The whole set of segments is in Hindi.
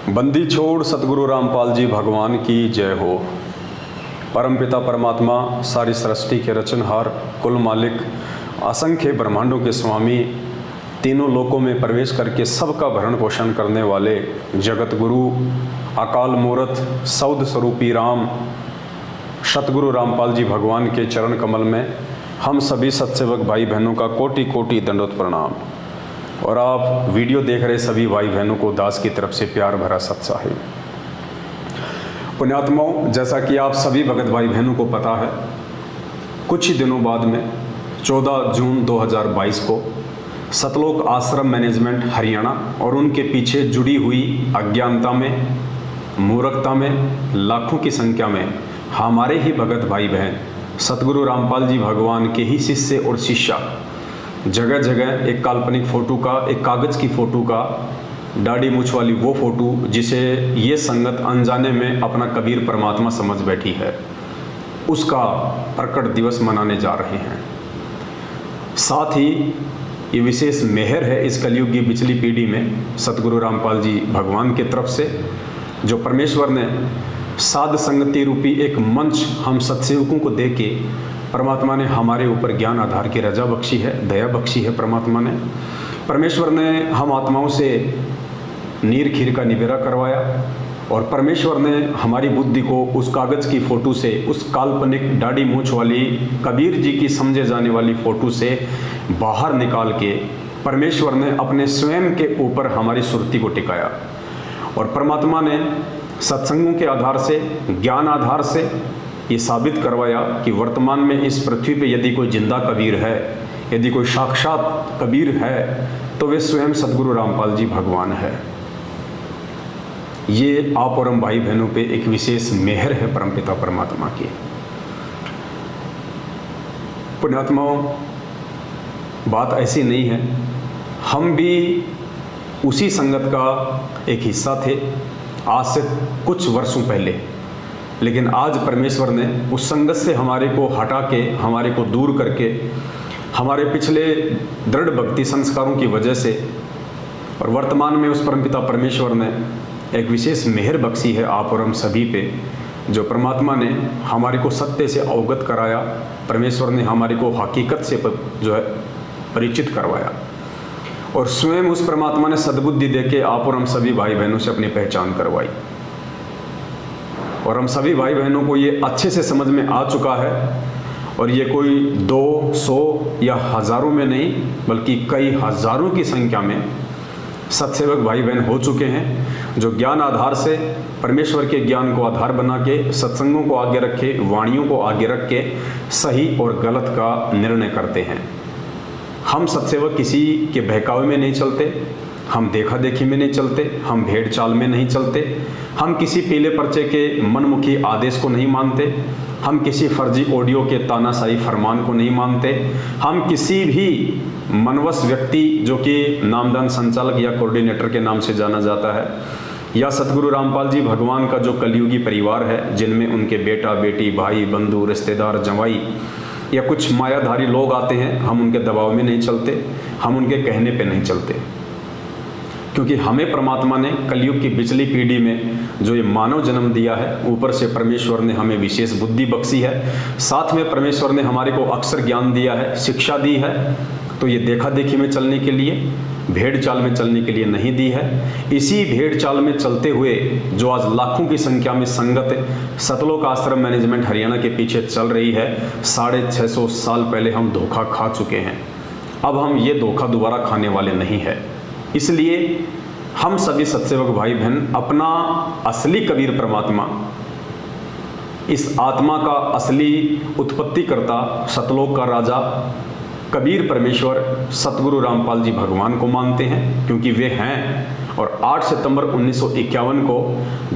बंदी छोड़ सतगुरु रामपाल जी भगवान की जय हो। परमपिता परमात्मा सारी सृष्टि के रचनहार, कुल मालिक, असंख्य ब्रह्मांडों के स्वामी, तीनों लोकों में प्रवेश करके सबका भरण पोषण करने वाले जगत गुरु, अकाल मूर्त, सौद स्वरूपी राम, सतगुरु रामपाल जी भगवान के चरण कमल में हम सभी सत्सेवक भाई बहनों का कोटि कोटि दंडवत प्रणाम। और आप वीडियो देख रहे सभी भाई बहनों को दास की तरफ से प्यार भरा सत्साहिब। पुण्यात्माओं, जैसा कि आप सभी भगत भाई बहनों को पता है, कुछ ही दिनों बाद में 14 जून 2022 को सतलोक आश्रम मैनेजमेंट हरियाणा और उनके पीछे जुड़ी हुई अज्ञानता में, मूर्खता में लाखों की संख्या में हमारे ही भगत भाई बहन सतगुरु रामपाल जी भगवान के ही शिष्य और शिष्या जगह जगह एक काल्पनिक फ़ोटो का, एक कागज़ की फ़ोटो का, दाढ़ी मूछ वाली वो फ़ोटो जिसे ये संगत अनजाने में अपना कबीर परमात्मा समझ बैठी है, उसका प्रकट दिवस मनाने जा रहे हैं। साथ ही ये विशेष मेहर है इस कलयुग की पिछली पीढ़ी में सतगुरु रामपाल जी भगवान की तरफ से, जो परमेश्वर ने साध संगति रूपी एक मंच हम सत्सेवकों को दे के परमात्मा ने हमारे ऊपर ज्ञान आधार की रजा बख्शी है, दया बख्शी है। परमेश्वर ने हम आत्माओं से नीर खीर का निबेरा करवाया और परमेश्वर ने हमारी बुद्धि को उस कागज़ की फ़ोटो से, उस काल्पनिक दाढ़ी मूछ वाली कबीर जी की समझे जाने वाली फ़ोटो से बाहर निकाल के परमेश्वर ने अपने स्वयं के ऊपर हमारी सुरती को टिकाया। और परमात्मा ने सत्संगों के आधार से, ज्ञान आधार से ये साबित करवाया कि वर्तमान में इस पृथ्वी पे यदि कोई जिंदा कबीर है, यदि कोई साक्षात कबीर है, तो वे स्वयं सतगुरु रामपाल जी भगवान है। ये आप और हम भाई बहनों पे एक विशेष मेहर है परमपिता परमात्मा की। पुण्यात्माओं, बात ऐसी नहीं है, हम भी उसी संगत का एक हिस्सा थे आज से कुछ वर्षों पहले, लेकिन आज परमेश्वर ने उस संगत से हमारे को हटा के, हमारे को दूर करके, हमारे पिछले दृढ़ भक्ति संस्कारों की वजह से और वर्तमान में उस परमपिता परमेश्वर ने एक विशेष मेहर बख्शी है आप और हम सभी पे, जो परमात्मा ने हमारे को सत्य से अवगत कराया। परमेश्वर ने हमारे को हकीकत से जो है परिचित करवाया और स्वयं उस परमात्मा ने सद्बुद्धि दे के आप और हम सभी भाई बहनों से अपनी पहचान करवाई। और हम सभी भाई बहनों को ये अच्छे से समझ में आ चुका है, और ये कोई 200 या हज़ारों में नहीं बल्कि कई हज़ारों की संख्या में सत्सेवक भाई बहन हो चुके हैं, जो ज्ञान आधार से, परमेश्वर के ज्ञान को आधार बना के, सत्संगों को आगे रखे, वाणियों को आगे रख के सही और गलत का निर्णय करते हैं। हम सत्सेवक किसी के बहकावे में नहीं चलते, हम देखा देखी में नहीं चलते, हम भेड़ चाल में नहीं चलते, हम किसी पीले पर्चे के मनमुखी आदेश को नहीं मानते, हम किसी फर्जी ऑडियो के तानाशाही फरमान को नहीं मानते, हम किसी भी मनवश व्यक्ति जो कि नामदान संचालक या कोऑर्डिनेटर के नाम से जाना जाता है, या सतगुरु रामपाल जी भगवान का जो कलयुगी परिवार है, जिनमें उनके बेटा बेटी, भाई बंधु, रिश्तेदार, जवाई या कुछ मायाधारी लोग आते हैं, हम उनके दबाव में नहीं चलते, हम उनके कहने पे नहीं चलते, क्योंकि हमें परमात्मा ने कलयुग की पिछली पीढ़ी में जो ये मानव जन्म दिया है, ऊपर से परमेश्वर ने हमें विशेष बुद्धि बख्शी है, साथ में परमेश्वर ने हमारे को अक्षर ज्ञान दिया है, शिक्षा दी है, तो ये देखा देखी में चलने के लिए, भेड़ चाल में चलने के लिए नहीं दी है। इसी भेड़ चाल में चलते हुए जो आज लाखों की संख्या में संगत सतलोक आश्रम मैनेजमेंट हरियाणा के पीछे चल रही है, 650 साल पहले हम धोखा खा चुके हैं। अब हम ये धोखा दोबारा खाने वाले नहीं है। इसलिए हम सभी सत्सेवक भाई बहन अपना असली कबीर परमात्मा, इस आत्मा का असली उत्पत्ति करता, सतलोक का राजा कबीर परमेश्वर सतगुरु रामपाल जी भगवान को मानते हैं, क्योंकि वे हैं। और 8 सितंबर 1951 को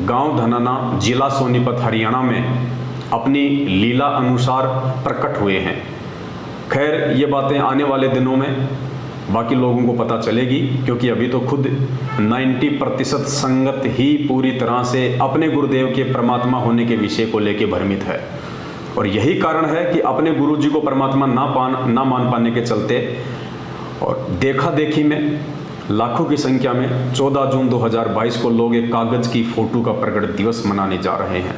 गांव धनाना, जिला सोनीपत, हरियाणा में अपनी लीला अनुसार प्रकट हुए हैं। खैर, ये बातें आने वाले दिनों में बाकी लोगों को पता चलेगी, क्योंकि अभी तो खुद 90% संगत ही पूरी तरह से अपने गुरुदेव के परमात्मा होने के विषय को लेकर भ्रमित है। और यही कारण है कि अपने गुरु जी को परमात्मा ना मान पाने के चलते और देखा देखी में लाखों की संख्या में 14 जून 2022 को लोग एक कागज़ की फ़ोटो का प्रकट दिवस मनाने जा रहे हैं,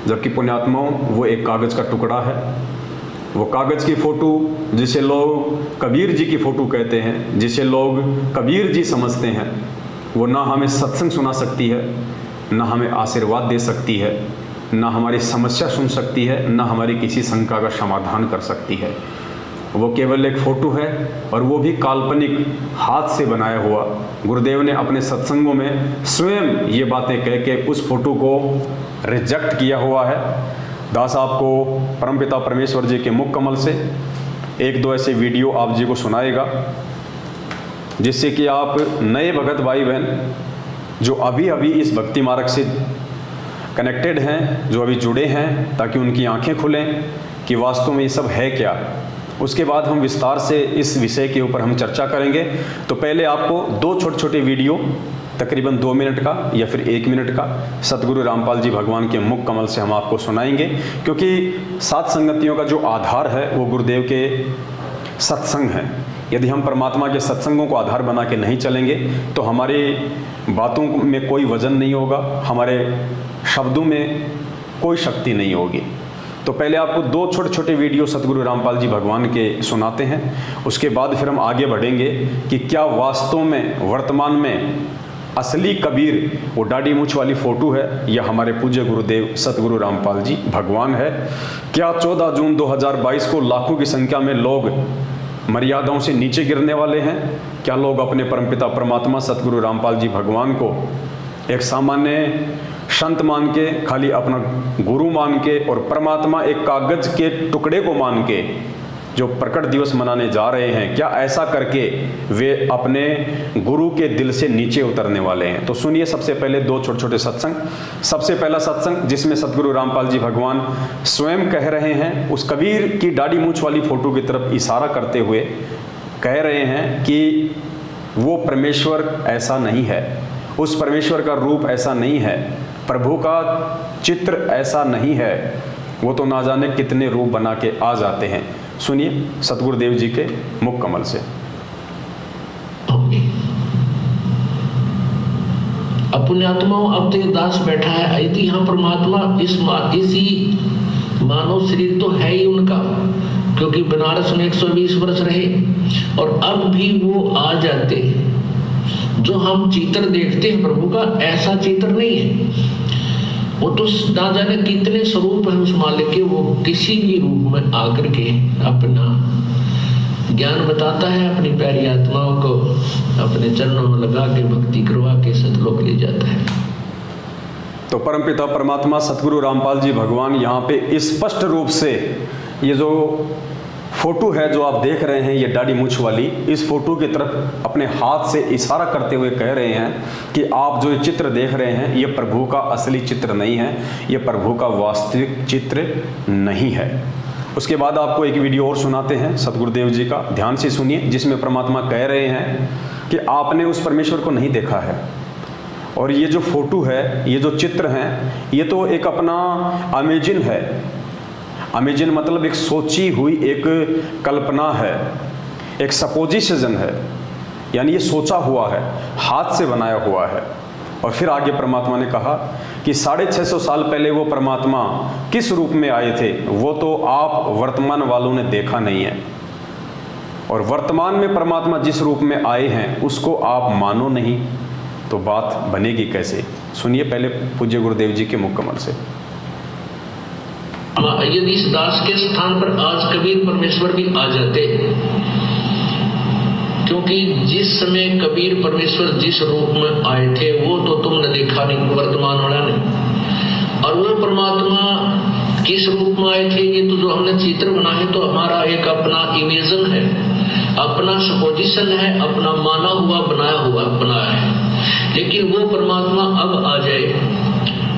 जबकि पुण्यात्माओं वो एक कागज़ का टुकड़ा है। वो कागज़ की फ़ोटो जिसे लोग कबीर जी की फ़ोटो कहते हैं, जिसे लोग कबीर जी समझते हैं, वो ना हमें सत्संग सुना सकती है, ना हमें आशीर्वाद दे सकती है, ना हमारी समस्या सुन सकती है, ना हमारी किसी शंका का समाधान कर सकती है। वो केवल एक फ़ोटो है, और वो भी काल्पनिक, हाथ से बनाया हुआ। गुरुदेव ने अपने सत्संगों में स्वयं ये बातें कह के उस फोटो को रिजेक्ट किया हुआ है। दास आपको परमपिता परमेश्वर जी के मुख कमल से एक दो ऐसे वीडियो आप जी को सुनाएगा, जिससे कि आप नए भगत भाई बहन जो अभी अभी इस भक्ति मार्ग से कनेक्टेड हैं, जो अभी जुड़े हैं, ताकि उनकी आंखें खुलें कि वास्तव में ये सब है क्या। उसके बाद हम विस्तार से इस विषय के ऊपर हम चर्चा करेंगे। तो पहले आपको दो छोटे छोटे वीडियो तकरीबन 2 मिनट का या फिर 1 मिनट का सतगुरु रामपाल जी भगवान के मुख कमल से हम आपको सुनाएंगे, क्योंकि सात संगतियों का जो आधार है वो गुरुदेव के सत्संग हैं। यदि हम परमात्मा के सत्संगों को आधार बना के नहीं चलेंगे तो हमारी बातों में कोई वजन नहीं होगा, हमारे शब्दों में कोई शक्ति नहीं होगी। तो पहले आपको दो छोटे छोटे वीडियो सतगुरु रामपाल जी भगवान के सुनाते हैं, उसके बाद फिर हम आगे बढ़ेंगे कि क्या वास्तव में वर्तमान में असली कबीर वो दाढ़ी मूंछ वाली फ़ोटो है या हमारे पूज्य गुरुदेव सतगुरु रामपाल जी भगवान है। क्या 14 जून 2022 को लाखों की संख्या में लोग मर्यादाओं से नीचे गिरने वाले हैं? क्या लोग अपने परमपिता परमात्मा सतगुरु रामपाल जी भगवान को एक सामान्य संत मान के, खाली अपना गुरु मान के, और परमात्मा एक कागज के टुकड़े को मान के जो प्रकट दिवस मनाने जा रहे हैं, क्या ऐसा करके वे अपने गुरु के दिल से नीचे उतरने वाले हैं? तो सुनिए सबसे पहले दो छोटे छोटे सत्संग। सबसे पहला सत्संग जिसमें सतगुरु रामपाल जी भगवान स्वयं कह रहे हैं, उस कबीर की दाढ़ी मूंछ वाली फोटो की तरफ इशारा करते हुए कह रहे हैं कि वो परमेश्वर ऐसा नहीं है, उस परमेश्वर का रूप ऐसा नहीं है, प्रभु का चित्र ऐसा नहीं है, वो तो ना जाने कितने रूप बना के आ जाते हैं। सुनिए सतगुरुदेव जी के मुख कमल से। अपने आत्माओं अब तो दास बैठा है, यदि यहाँ परमात्मा इसी मानव शरीर तो है ही उनका, क्योंकि बनारस में 120 वर्ष रहे, और अब भी वो आ जाते। जो हम चित्र देखते हैं प्रभु का, ऐसा चित्र नहीं है। वो तो ना जाने कितने स्वरूप है उस मालिक के, वो किसी भी रूप में आकर के अपना ज्ञान बताता है, अपनी प्यारी आत्माओं को अपने चरणों में लगा के भक्ति करवा के सतलोक ले जाता है। तो परमपिता परमात्मा सतगुरु रामपाल जी भगवान यहाँ पे स्पष्ट रूप से ये जो फोटो है जो आप देख रहे हैं, ये दाढ़ी मूंछ वाली, इस फोटो की तरफ अपने हाथ से इशारा करते हुए कह रहे हैं कि आप जो ये चित्र देख रहे हैं, ये प्रभु का असली चित्र नहीं है, ये प्रभु का वास्तविक चित्र नहीं है। उसके बाद आपको एक वीडियो और सुनाते हैं सतगुरुदेव जी का, ध्यान से सुनिए, जिसमें परमात्मा कह रहे हैं कि आपने उस परमेश्वर को नहीं देखा है, और ये जो फोटो है, ये जो चित्र हैं, ये तो एक अपना अमेजिन है। अमेजिन मतलब एक सोची हुई एक कल्पना है, एक सपोजिशन है, यानी ये सोचा हुआ है, हाथ से बनाया हुआ है। और फिर आगे परमात्मा ने कहा कि 650 साल पहले वो परमात्मा किस रूप में आए थे, वो तो आप वर्तमान वालों ने देखा नहीं है, और वर्तमान में परमात्मा जिस रूप में आए हैं उसको आप मानो नहीं, तो बात बनेगी कैसे? सुनिए पहले पूज्य गुरुदेव जी के मुख कमल से। यदि इस दास के स्थान पर आज कबीर परमेश्वर भी आ जाते, क्योंकि जिस समय कबीर परमेश्वर जिस रूप में आए थे वो तो तुमने देखा नहीं, वर्तमान वाला नहीं, और वो परमात्मा किस रूप में आए थे ये तो जो हमने चित्र बना है तो हमारा एक अपना इमेजन है, अपना सपोजिशन है, अपना माना हुआ बनाया है। लेकिन वो परमात्मा अब आ जाए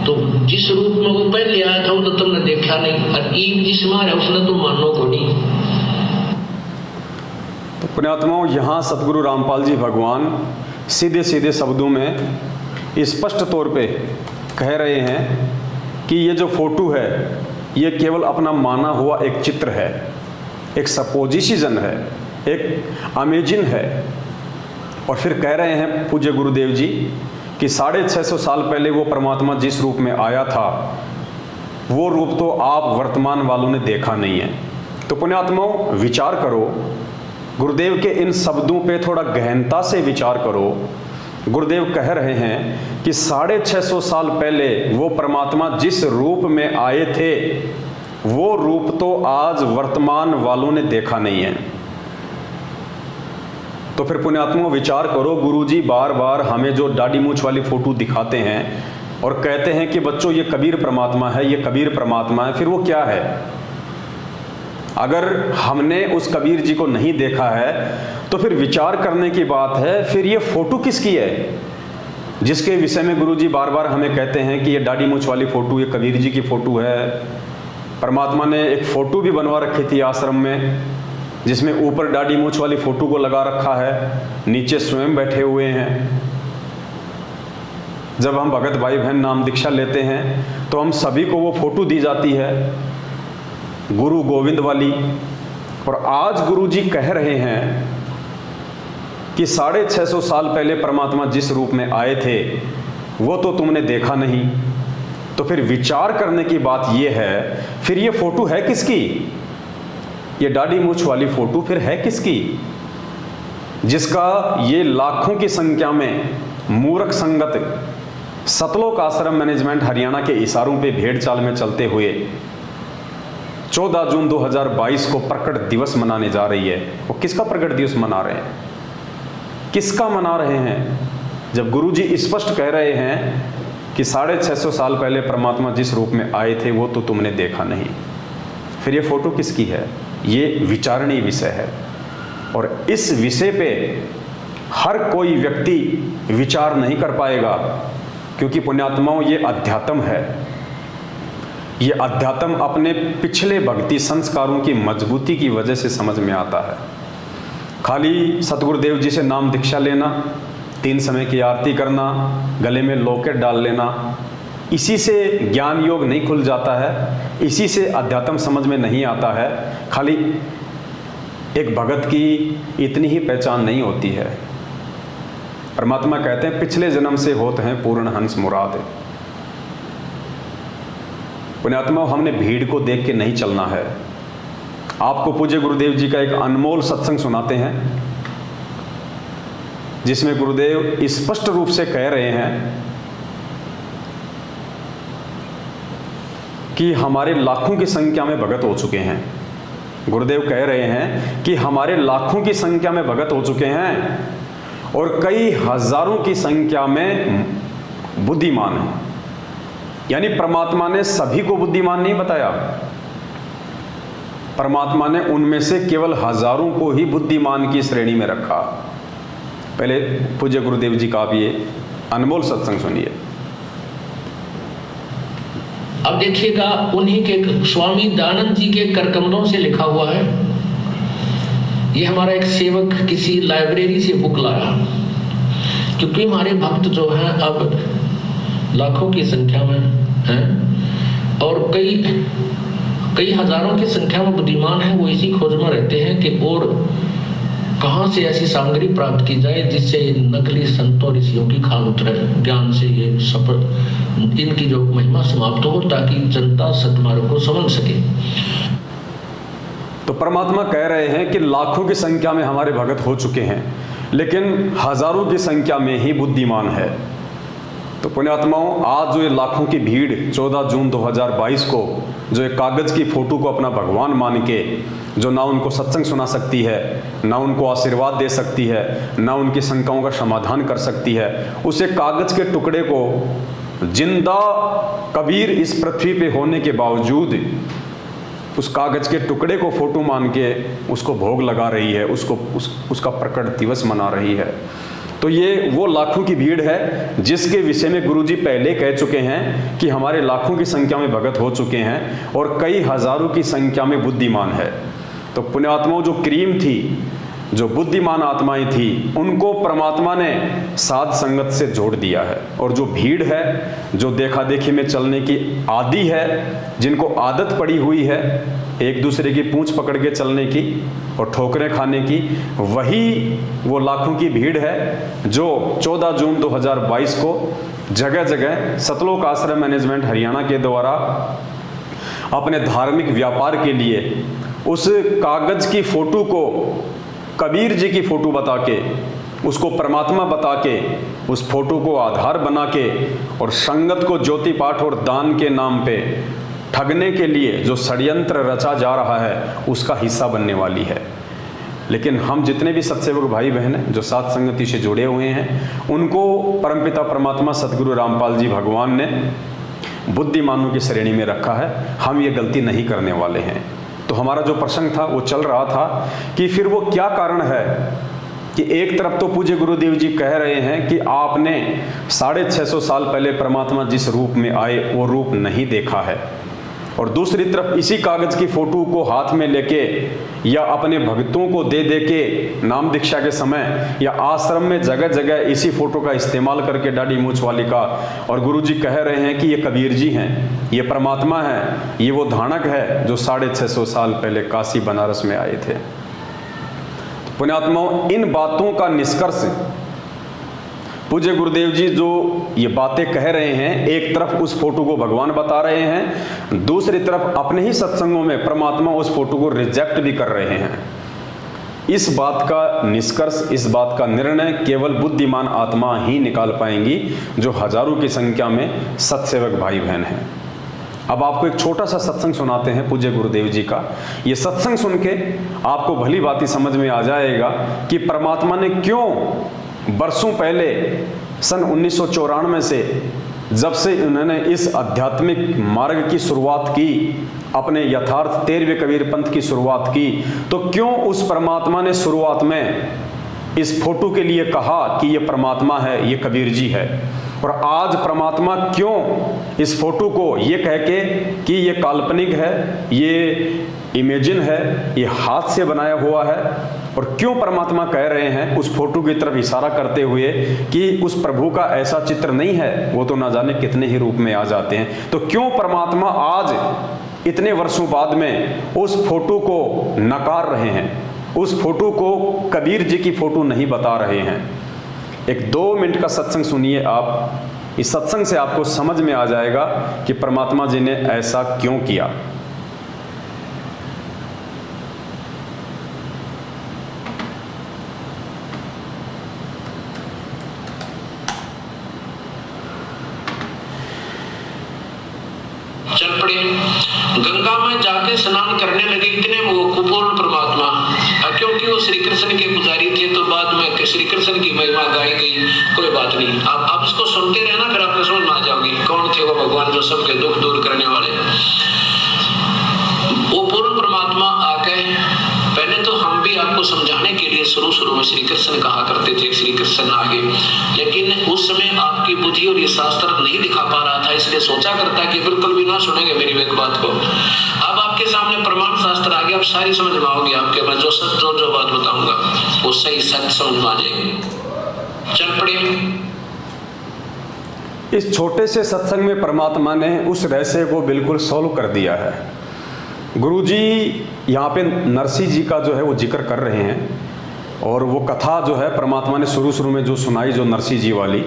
तो जिस रूप में वो पहले आया था वो तो तुमने देखा नहीं, और ईब जिसमें आया उसने तो मानो को नहीं। तो पुण्यात्माओं, यहाँ सतगुरु रामपाल जी भगवान सीधे सीधे शब्दों में स्पष्ट तौर पे कह रहे हैं कि ये जो फोटो है ये केवल अपना माना हुआ एक चित्र है, एक सपोजिशन है, एक अमेजिन है। और फिर कह रहे हैं पूज्य गुरुदेव जी कि 650 साल पहले वो परमात्मा जिस रूप में आया था वो रूप तो आप वर्तमान वालों ने देखा नहीं है। तो पुण्यात्माओं, विचार करो, गुरुदेव के इन शब्दों पे थोड़ा गहनता से विचार करो। गुरुदेव कह रहे हैं कि 650 साल पहले वो परमात्मा जिस रूप में आए थे वो रूप तो आज वर्तमान वालों ने देखा नहीं है। तो फिर पुण्यात्माओं विचार करो, गुरुजी बार बार हमें जो दाढ़ी मूंछ वाली फोटो दिखाते हैं और कहते हैं कि बच्चों ये कबीर परमात्मा है, ये कबीर परमात्मा है, फिर वो क्या है? अगर हमने उस कबीर जी को नहीं देखा है तो फिर विचार करने की बात है, फिर ये फोटो किसकी है जिसके विषय में गुरुजी बार बार हमें कहते हैं कि ये दाढ़ी मूंछ वाली फोटो ये कबीर जी की फोटो है। परमात्मा ने एक फोटो भी बनवा रखी थी आश्रम में जिसमें ऊपर दाढ़ी मूंछ वाली फोटो को लगा रखा है, नीचे स्वयं बैठे हुए हैं। जब हम भगत भाई बहन नाम दीक्षा लेते हैं तो हम सभी को वो फोटो दी जाती है गुरु गोविंद वाली। और आज गुरुजी कह रहे हैं कि 650 साल पहले परमात्मा जिस रूप में आए थे वो तो तुमने देखा नहीं। तो फिर विचार करने की बात ये है, फिर ये फोटो है किसकी? ये दाढ़ी मूंछ वाली फोटो फिर है किसकी जिसका ये लाखों की संख्या में मूर्ख संगत सतलोक आश्रम मैनेजमेंट हरियाणा के इशारों पे भेड़ चाल में चलते हुए 14 जून 2022 को प्रकट दिवस मनाने जा रही है। वो किसका प्रकट दिवस मना रहे हैं? किसका मना रहे हैं? जब गुरुजी स्पष्ट कह रहे हैं कि 650 साल पहले परमात्मा जिस रूप में आए थे वो तो तुमने देखा नहीं, फिर ये फोटो किसकी है? ये विचारणीय विषय है और इस विषय पे हर कोई व्यक्ति विचार नहीं कर पाएगा क्योंकि पुण्यात्माओं ये अध्यात्म है। ये अध्यात्म अपने पिछले भक्ति संस्कारों की मजबूती की वजह से समझ में आता है। खाली सतगुरुदेव जी से नाम दीक्षा लेना, 3 समय की आरती करना, गले में लॉकेट डाल लेना, इसी से ज्ञान योग नहीं खुल जाता है, इसी से अध्यात्म समझ में नहीं आता है। खाली एक भगत की इतनी ही पहचान नहीं होती है। परमात्मा कहते हैं पिछले जन्म से होते हैं पूर्ण हंस मुराद। पुण्यात्मा, हमने भीड़ को देख के नहीं चलना है। आपको पूज्य गुरुदेव जी का एक अनमोल सत्संग सुनाते हैं जिसमें गुरुदेव स्पष्ट रूप से कह रहे हैं कि हमारे लाखों की संख्या में भगत हो चुके हैं। गुरुदेव कह रहे हैं कि हमारे लाखों की संख्या में भगत हो चुके हैं और कई हजारों की संख्या में बुद्धिमान हैं। यानी परमात्मा ने सभी को बुद्धिमान नहीं बताया, परमात्मा ने उनमें से केवल हजारों को ही बुद्धिमान की श्रेणी में रखा। पहले पूज्य गुरुदेव जी का आप ये अनमोल सत्संग सुनिए। अब देखिएगा, उन्हीं के स्वामी दयानंद जी के करकमलों से लिखा हुआ है। ये हमारा एक सेवक किसी लाइब्रेरी से बुक लाया, क्योंकि हमारे भक्त जो हैं अब लाखों की संख्या में हैं और कई हजारों की संख्या में बुद्धिमान हैं। वो इसी खोज में रहते हैं कि और कहाँ से ऐसी सामग्री प्राप्त की जाए जिससे नकली संतों ऋषियों की खाल उतरे, ज्ञान से ये सफल इनकी जो महिमा समाप्त हो ताकि जनता सत्मार्ग को समझ सके। तो परमात्मा कह रहे हैं कि लाखों की संख्या में हमारे भगत हो चुके हैं लेकिन हजारों की संख्या में ही बुद्धिमान है। तो पुण्यात्माओं, आज जो ये लाखों की भीड़ 14 जून 2022 को जो एक कागज की फोटो को अपना भगवान मान के जो ना उनको सत्संग सुना सकती है, ना उनको आशीर्वाद दे सकती है, ना उनकी शंकाओं का समाधान कर सकती है, उस एक कागज के टुकड़े को जिंदा कबीर इस पृथ्वी पे होने के बावजूद उस कागज के टुकड़े को फोटो मान के उसको भोग लगा रही है, उसका प्रकट दिवस मना रही है। तो ये वो लाखों की भीड़ है जिसके विषय में गुरुजी पहले कह चुके हैं कि हमारे लाखों की संख्या में भगत हो चुके हैं और कई हजारों की संख्या में बुद्धिमान है। तो पुण्यात्माओं, जो क्रीम थी जो बुद्धिमान आत्माएं थी उनको परमात्मा ने साध संगत से जोड़ दिया है। और जो भीड़ है, जो देखा देखी में चलने की आदी है, जिनको आदत पड़ी हुई है एक दूसरे की पूंछ पकड़ के चलने की और ठोकरें खाने की, वही वो लाखों की भीड़ है जो 14 जून 2022 को जगह जगह सतलोक आश्रम मैनेजमेंट हरियाणा के द्वारा अपने धार्मिक व्यापार के लिए उस कागज की फोटो को कबीर जी की फोटो बता के, उसको परमात्मा बता के, उस फोटो को आधार बना के और संगत को ज्योति पाठ और दान के नाम पे ठगने के लिए जो षड्यंत्र रचा जा रहा है उसका हिस्सा बनने वाली है। लेकिन हम जितने भी सत्सेवक भाई बहन हैं जो साथ संगति से जुड़े हुए हैं, उनको परमपिता परमात्मा सतगुरु रामपाल जी भगवान ने बुद्धिमानों की श्रेणी में रखा है। हम ये गलती नहीं करने वाले हैं। तो हमारा जो प्रसंग था वो चल रहा था कि फिर वो क्या कारण है कि एक तरफ तो पूज्य गुरुदेव जी कह रहे हैं कि आपने 650 साल पहले परमात्मा जिस रूप में आए वो रूप नहीं देखा है, और दूसरी तरफ इसी कागज की फोटो को हाथ में लेके या अपने भक्तों को दे दे के नाम दीक्षा के समय या आश्रम में जगह जगह इसी फोटो का इस्तेमाल करके दाढ़ी मूंछ वाली का, और गुरुजी कह रहे हैं कि ये कबीर जी हैं, ये परमात्मा है, ये वो धानक है जो 650 साल पहले काशी बनारस में आए थे। पुण्यात्माओं, इन बातों का निष्कर्ष पूज्य गुरुदेव जी जो ये बातें कह रहे हैं, एक तरफ उस फोटो को भगवान बता रहे हैं, दूसरी तरफ अपने ही सत्संगों में परमात्मा उस फोटो को रिजेक्ट भी कर रहे हैं। इस बात का निष्कर्ष, इस बात का निर्णय केवल बुद्धिमान आत्मा ही निकाल पाएंगी जो हजारों की संख्या में सत्सेवक भाई बहन हैं। अब आपको एक छोटा सा सत्संग सुनाते हैं पूज्य गुरुदेव जी का। ये सत्संग सुन के आपको भली बात समझ में आ जाएगा कि परमात्मा ने क्यों बरसों पहले सन 1994 से जब से उन्होंने इस आध्यात्मिक मार्ग की शुरुआत की, अपने यथार्थ 13वें कबीर पंथ की शुरुआत की, तो क्यों उस परमात्मा ने शुरुआत में इस फोटो के लिए कहा कि ये परमात्मा है, ये कबीर जी है, और आज परमात्मा क्यों इस फोटो को ये कह के कि ये काल्पनिक है, ये इमेजिन है, ये हाथ से बनाया हुआ है, और क्यों परमात्मा कह रहे हैं उस फोटो की तरफ इशारा करते हुए कि उस प्रभु का ऐसा चित्र नहीं है, वो तो ना जाने कितने ही रूप में आ जाते हैं। तो क्यों परमात्मा आज इतने वर्षों बाद में उस फोटो को नकार रहे हैं, उस फोटो को कबीर जी की फोटो नहीं बता रहे हैं। एक 2 मिनट का सत्संग सुनिए आप। इस सत्संग से आपको समझ में आ जाएगा कि परमात्मा जी ने ऐसा क्यों किया। चल पड़े, गंगा में जाके स्नान करने लगे इतने वो कुपूर्ण परमात्मा, क्योंकि वो श्री कृष्ण के पुजारी थे तो बाद में श्री कृष्ण की महिमा गाई गई। कोई बात नहीं, आप इसको सुनते रहना, फिर आपको समझ में आ जाओगे कौन थे वो भगवान जो सबके दुख दूर करने वाले। वो पूर्ण परमात्मा आके पहले तो हम भी आपको समझाने के लिए शुरू में श्री कृष्ण कहा करते थे, श्री कृष्ण आगे, लेकिन उस समय आपकी बुद्धि और ये शास्त्र नहीं दिखा पा रहा था, इसलिए सोचा करता कि बिल्कुल भी ना सुनेंगे मेरी एक बात को। अब आपके सामने प्रमाण शास्त्र आ गया, अब सारी समझ में आओगी आपके, मैं जो सच जो बात बताऊंगा वो सही सच समझ में आ जाएगी। चल पड़े। इस छोटे से सत्संग में परमात्मा ने उस रहस्य को बिल्कुल सॉल्व कर दिया है। गुरुजी यहाँ पे नरसिंह जी का जो है वो जिक्र कर रहे हैं, और वो कथा जो है परमात्मा ने शुरू में जो सुनाई, जो नरसिंह जी वाली,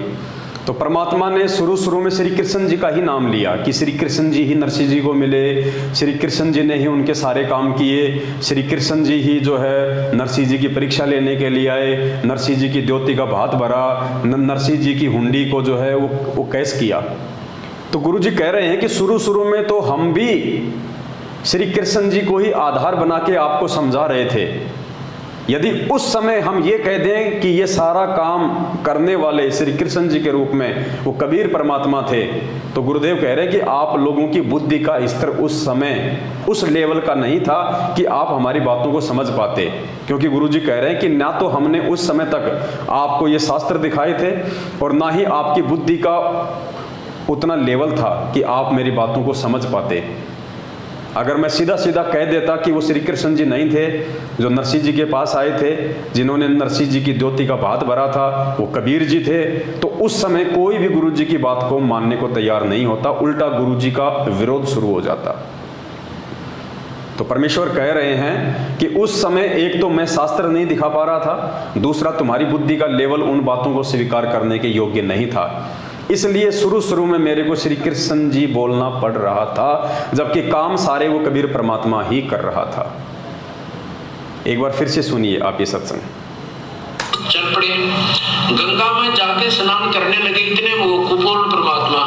तो परमात्मा ने शुरू में श्री कृष्ण जी का ही नाम लिया कि श्री कृष्ण जी ही नरसिंह जी को मिले, श्री कृष्ण जी ने ही उनके सारे काम किए, श्री कृष्ण जी ही जो है नरसिंह जी की परीक्षा लेने के लिए आए, नरसिंह जी की द्योति का भात भरा, नरसिंह जी की हुंडी को जो है वो कैश किया। तो गुरु जी कह रहे हैं कि शुरू में तो हम भी श्री कृष्ण जी को ही आधार बना के आपको समझा रहे थे। यदि उस समय हम ये कह दें कि ये सारा काम करने वाले श्री कृष्ण जी के रूप में वो कबीर परमात्मा थे, तो गुरुदेव कह रहे हैं कि आप लोगों की बुद्धि का स्तर उस समय उस लेवल का नहीं था कि आप हमारी बातों को समझ पाते। क्योंकि गुरुजी कह रहे हैं कि ना तो हमने उस समय तक आपको ये शास्त्र दिखाए थे, और ना ही आपकी बुद्धि का उतना लेवल था कि आप मेरी बातों को समझ पाते। अगर मैं सीधा सीधा कह देता कि वो श्री कृष्ण जी नहीं थे जो नरसिंह जी के पास आए थे, जिन्होंने नरसिंह जी की द्योति का भात भरा था, वो कबीर जी थे, तो उस समय कोई भी गुरु जी की बात को मानने को तैयार नहीं होता, उल्टा गुरु जी का विरोध शुरू हो जाता। तो परमेश्वर कह रहे हैं कि उस समय एक तो मैं शास्त्र नहीं दिखा पा रहा था, दूसरा तुम्हारी बुद्धि का लेवल उन बातों को स्वीकार करने के योग्य नहीं था, इसलिए शुरू में मेरे को श्री कृष्ण जी बोलना पड़ रहा था, जबकि काम सारे वो कबीर परमात्मा ही कर रहा था। एक बार फिर से सुनिए आप ये सत्संग। चल पड़े, गंगा में जाके स्नान करने लगे इतने वो कुपूर्ण परमात्मा,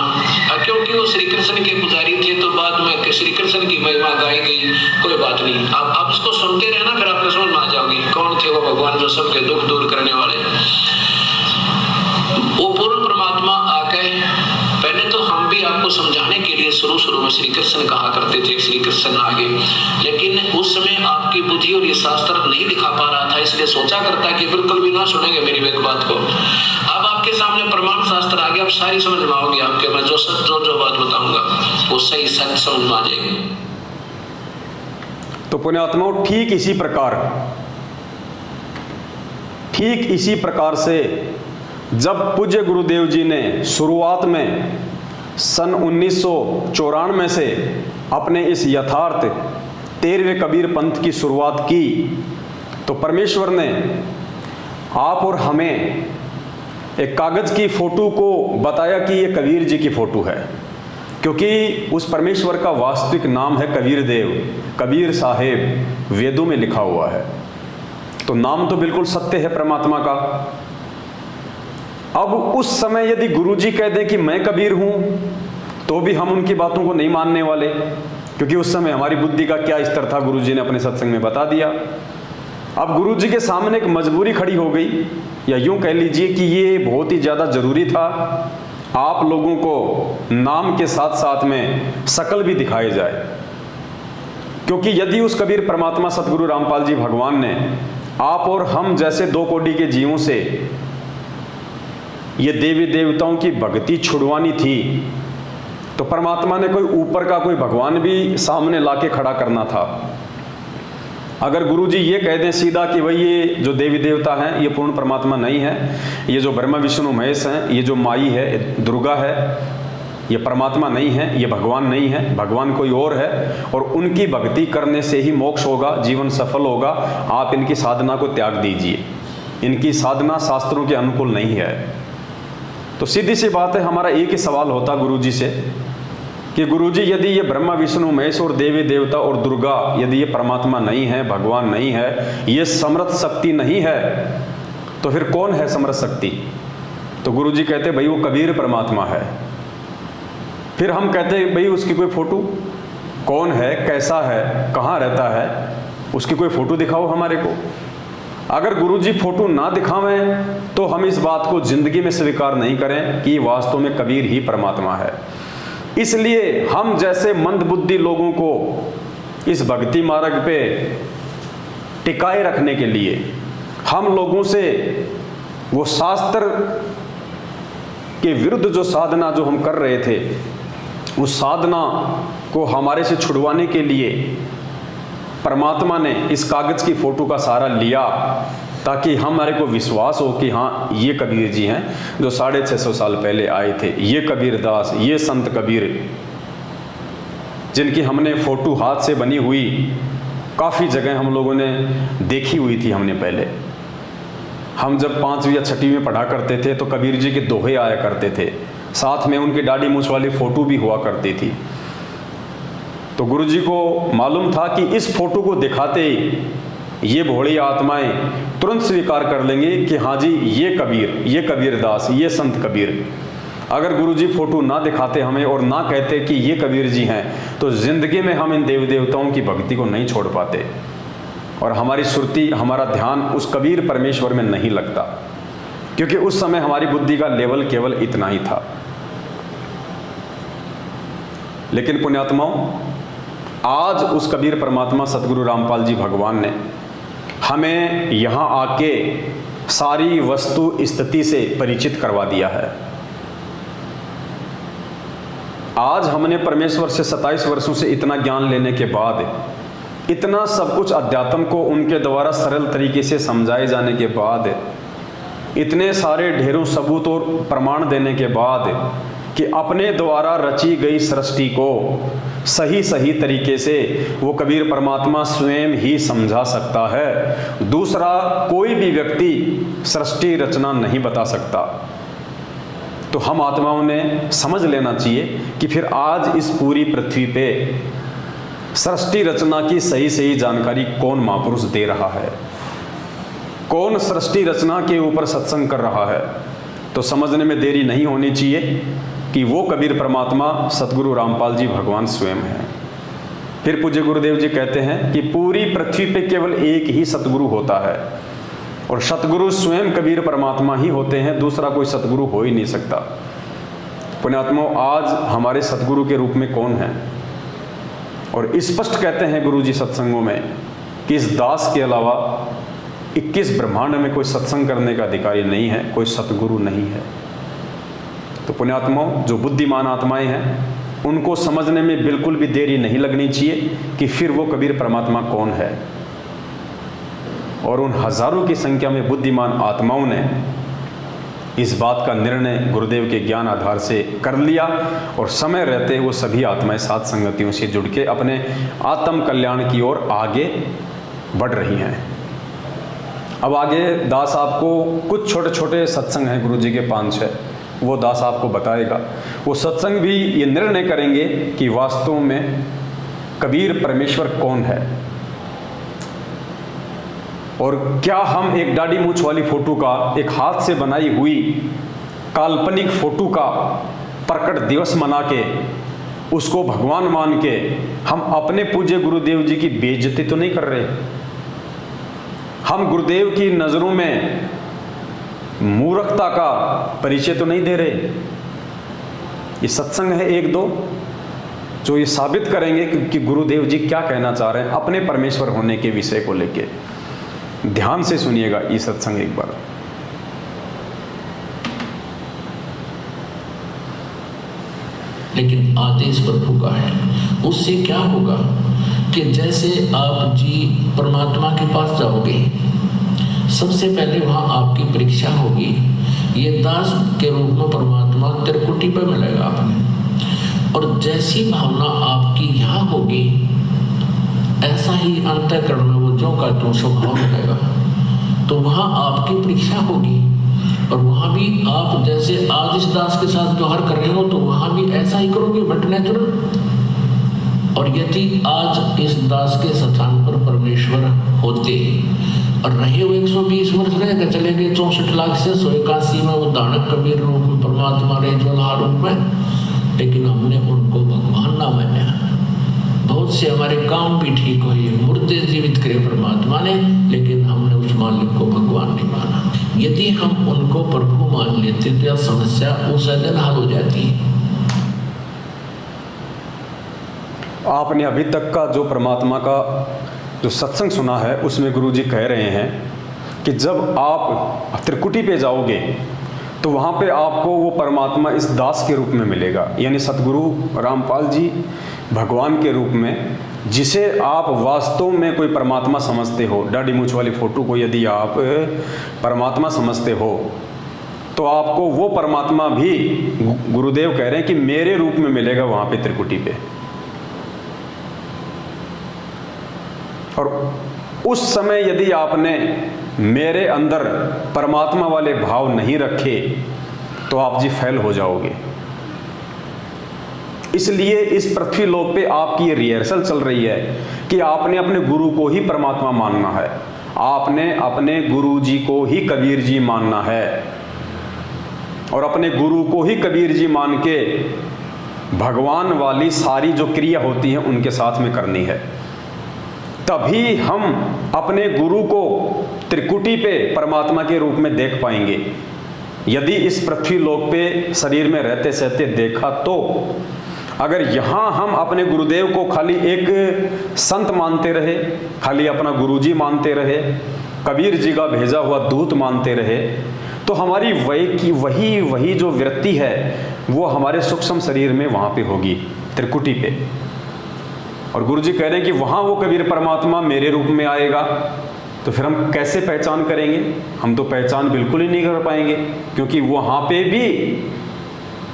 क्योंकि वो श्री कृष्ण के पुजारी थे, तो बाद में श्री कृष्ण की महिमा गाई गई, कोई बात नहीं। आप इसको सुनते रहना, फिर आप समझ में आ जाओगे कौन थे वो भगवान जो सबके दुख दूर करने वाले। वो पूर्ण परमात्मा आके, पहले तो हम भी आपको समझाने के लिए शुरू में श्री कृष्ण कहा करते थे, श्री कृष्ण आगे, लेकिन उस समय आपकी बुद्धि और ये शास्त्र नहीं दिखा पा रहा था, इसलिए सोचा करता कि बिल्कुल भी ना सुनेंगे मेरी एक बात को। अब आपके सामने प्रमाण शास्त्र आ गया, अब सारी समझ में आओगी आपके, मैं जो बात बताऊंगा वो सही सच समझ में आ जाएगी। तो पुण्यात्माओं, ठीक इसी प्रकार से जब पूज्य गुरुदेव जी ने शुरुआत में सन 1994 से अपने इस यथार्थ 13वें कबीर पंथ की शुरुआत की, तो परमेश्वर ने आप और हमें एक कागज की फोटो को बताया कि ये कबीर जी की फोटो है, क्योंकि उस परमेश्वर का वास्तविक नाम है कबीर देव, कबीर साहेब, वेदों में लिखा हुआ है। तो नाम तो बिल्कुल सत्य है परमात्मा का। अब उस समय यदि गुरु जी कह दें कि मैं कबीर हूं, तो भी हम उनकी बातों को नहीं मानने वाले, क्योंकि उस समय हमारी बुद्धि का क्या स्तर था गुरु जी ने अपने सत्संग में बता दिया। अब गुरु जी के सामने एक मजबूरी खड़ी हो गई, या यूं कह लीजिए कि ये बहुत ही ज़्यादा ज़रूरी था, आप लोगों को नाम के साथ साथ में शकल भी दिखाई जाए। क्योंकि यदि उस कबीर परमात्मा सतगुरु रामपाल जी भगवान ने आप और हम जैसे दो कोटि के जीवों से ये देवी देवताओं की भक्ति छुड़वानी थी, तो परमात्मा ने कोई ऊपर का कोई भगवान भी सामने लाके खड़ा करना था। अगर गुरुजी ये कह दें सीधा कि भाई ये जो देवी देवता हैं ये पूर्ण परमात्मा नहीं है, ये जो ब्रह्मा विष्णु महेश हैं, ये जो माई है दुर्गा है, ये परमात्मा नहीं है, ये भगवान नहीं है, भगवान कोई और है, और उनकी भक्ति करने से ही मोक्ष होगा, जीवन सफल होगा, आप इनकी साधना को त्याग दीजिए, इनकी साधना शास्त्रों के अनुकूल नहीं है। तो सीधी सी बात है, हमारा एक ही सवाल होता गुरुजी से कि गुरुजी यदि ये ब्रह्मा विष्णु महेश और देवी देवता और दुर्गा यदि ये परमात्मा नहीं है, भगवान नहीं है, ये समर्थ शक्ति नहीं है, तो फिर कौन है समर्थ शक्ति? तो गुरुजी कहते भाई वो कबीर परमात्मा है। फिर हम कहते भाई उसकी कोई फोटो, कौन है, कैसा है, कहाँ रहता है, उसकी कोई फोटो दिखाओ हमारे को। अगर गुरुजी फोटो ना दिखावें तो हम इस बात को जिंदगी में स्वीकार नहीं करें कि वास्तव में कबीर ही परमात्मा है। इसलिए हम जैसे मंदबुद्धि लोगों को इस भक्ति मार्ग पे टिकाए रखने के लिए हम लोगों से वो शास्त्र के विरुद्ध जो साधना जो हम कर रहे थे, उस साधना को हमारे से छुड़वाने के लिए परमात्मा ने इस कागज की फोटो का सहारा लिया, ताकि हमारे को विश्वास हो कि हाँ ये कबीर जी हैं जो 650 साल पहले आए थे, ये कबीर दास, ये संत कबीर, जिनकी हमने फोटो हाथ से बनी हुई काफ़ी जगह हम लोगों ने देखी हुई थी। हमने पहले हम जब 5वीं या 6वीं में पढ़ा करते थे तो कबीर जी के दोहे आया करते थे, साथ में उनकी दाढ़ी मूछ वाली फ़ोटो भी हुआ करती थी। तो गुरुजी को मालूम था कि इस फोटो को दिखाते ही ये भोली आत्माएं तुरंत स्वीकार कर लेंगे कि हाँ जी ये कबीर, ये कबीर दास, ये संत कबीर। अगर गुरुजी फोटो ना दिखाते हमें और ना कहते कि ये कबीर जी हैं, तो ज़िंदगी में हम इन देवी देवताओं की भक्ति को नहीं छोड़ पाते और हमारी सुरती, हमारा ध्यान उस कबीर परमेश्वर में नहीं लगता, क्योंकि उस समय हमारी बुद्धि का लेवल केवल इतना ही था। लेकिन पुण्यात्माओं, आज उस कबीर परमात्मा सतगुरु रामपाल जी भगवान ने हमें यहाँ आके सारी वस्तु स्थिति से परिचित करवा दिया है। आज हमने परमेश्वर से 27 वर्षों से इतना ज्ञान लेने के बाद, इतना सब कुछ अध्यात्म को उनके द्वारा सरल तरीके से समझाए जाने के बाद, इतने सारे ढेरों सबूत और प्रमाण देने के बाद कि अपने द्वारा रची गई सृष्टि को सही सही तरीके से वो कबीर परमात्मा स्वयं ही समझा सकता है, दूसरा कोई भी व्यक्ति सृष्टि रचना नहीं बता सकता। तो हम आत्माओं ने समझ लेना चाहिए कि फिर आज इस पूरी पृथ्वी पे सृष्टि रचना की सही सही जानकारी कौन महापुरुष दे रहा है, कौन सृष्टि रचना के ऊपर सत्संग कर रहा है। तो समझने में देरी नहीं होनी चाहिए कि वो कबीर परमात्मा सतगुरु रामपाल जी भगवान स्वयं हैं। फिर पूज्य गुरुदेव जी कहते हैं कि पूरी पृथ्वी पे केवल एक ही सतगुरु होता है और सतगुरु स्वयं कबीर परमात्मा ही होते हैं, दूसरा कोई सतगुरु हो ही नहीं सकता। पुण्यात्माओं, आज हमारे सतगुरु के रूप में कौन है? और स्पष्ट कहते हैं गुरु जी सत्संगों में कि इस दास के अलावा 21 ब्रह्मांड में कोई सत्संग करने का अधिकारी नहीं है, कोई सतगुरु नहीं है। तो पुण्यात्माओं, जो बुद्धिमान आत्माएं हैं उनको समझने में बिल्कुल भी देरी नहीं लगनी चाहिए कि फिर वो कबीर परमात्मा कौन है। और उन हजारों की संख्या में बुद्धिमान आत्माओं ने इस बात का निर्णय गुरुदेव के ज्ञान आधार से कर लिया और समय रहते वो सभी आत्माएं साथ संगतियों से जुड़ के अपने आत्म कल्याण की ओर आगे बढ़ रही हैं। अब आगे दास आपको कुछ छोटे छोटे सत्संग हैं गुरु जी के 5-6, वो दास आपको बताएगा। वो सत्संग भी ये निर्णय करेंगे कि वास्तव में कबीर परमेश्वर कौन है और क्या हम एक दाढ़ी मूछ वाली फोटो का, एक हाथ से बनाई हुई काल्पनिक फोटो का प्रकट दिवस मना के उसको भगवान मान के हम अपने पूज्य गुरुदेव जी की बेइज्जती तो नहीं कर रहे? हम गुरुदेव की नजरों में मूर्खता का परिचय तो नहीं दे रहे? ये सत्संग है 1-2 जो ये साबित करेंगे कि गुरुदेव जी क्या कहना चाह रहे हैं अपने परमेश्वर होने के विषय को लेके। ध्यान से सुनिएगा ये सत्संग एक बार। लेकिन आदेश प्रभु का है, उससे क्या होगा कि जैसे आप जी परमात्मा के पास जाओगे, सबसे पहले वहां आपकी परीक्षा होगी। ये दास के रूप में परमात्मा त्रिकुटी पे मिलेगा आपने, और जैसी भावना आपकी यहाँ होगी ऐसा ही अंतःकरण में वो जो का त्यों स्वभाव मिलेगा। तो वहाँ आपकी परीक्षा होगी और वहाँ भी आप जैसे आज इस दास के साथ व्यवहार कर रहे हो तो वहाँ भी ऐसा ही करोगे, बट नेचुरल। और यदि आज इस दास के स्थान पर परमेश्वर होते और रहे वो 120 वर्ष रहेगा, चले गए 64 लाख से 181 में वो दानक कबीर रूप में परमात्मा रहे ज्वलहा रूप में, लेकिन हमने उनको भगवान ना माना। बहुत से हमारे काम भी ठीक हुए, मुर्दे जीवित करे परमात्मा ने, लेकिन हमने उस मालिक को भगवान नहीं माना। यदि हम उनको प्रभु मान लेते तो यह समस्या उस दिन हल हो जाती है। आपने अभी तक का जो परमात्मा का जो सत्संग सुना है उसमें गुरु जी कह रहे हैं कि जब आप त्रिकुटी पे जाओगे तो वहाँ पे आपको वो परमात्मा इस दास के रूप में मिलेगा, यानी सतगुरु रामपाल जी भगवान के रूप में, जिसे आप वास्तव में कोई परमात्मा समझते हो। दाढ़ी मूछ वाली फोटो को यदि आप परमात्मा समझते हो तो आपको वो परमात्मा भी गुरुदेव कह रहे हैं कि मेरे रूप में मिलेगा वहाँ पे त्रिकुटी पे। और उस समय यदि आपने मेरे अंदर परमात्मा वाले भाव नहीं रखे तो आप जी फेल हो जाओगे। इसलिए इस पृथ्वी लोक पे आपकी ये रिहर्सल चल रही है कि आपने अपने गुरु को ही परमात्मा मानना है, आपने अपने गुरु जी को ही कबीर जी मानना है और अपने गुरु को ही कबीर जी मान के भगवान वाली सारी जो क्रिया होती है उनके साथ में करनी है। तभी हम अपने गुरु को त्रिकुटी पे परमात्मा के रूप में देख पाएंगे। यदि इस पृथ्वी लोक पे शरीर में रहते सहते देखा तो अगर यहाँ हम अपने गुरुदेव को खाली एक संत मानते रहे, खाली अपना गुरुजी मानते रहे, कबीर जी का भेजा हुआ दूत मानते रहे, तो हमारी वही जो वृत्ति है वो हमारे सूक्ष्म शरीर में वहाँ पे होगी, त्रिकुटी पे। और गुरु जी कह रहे हैं कि वहाँ वो कबीर परमात्मा मेरे रूप में आएगा। तो फिर हम कैसे पहचान करेंगे? हम तो पहचान बिल्कुल ही नहीं कर पाएंगे, क्योंकि वहाँ पे भी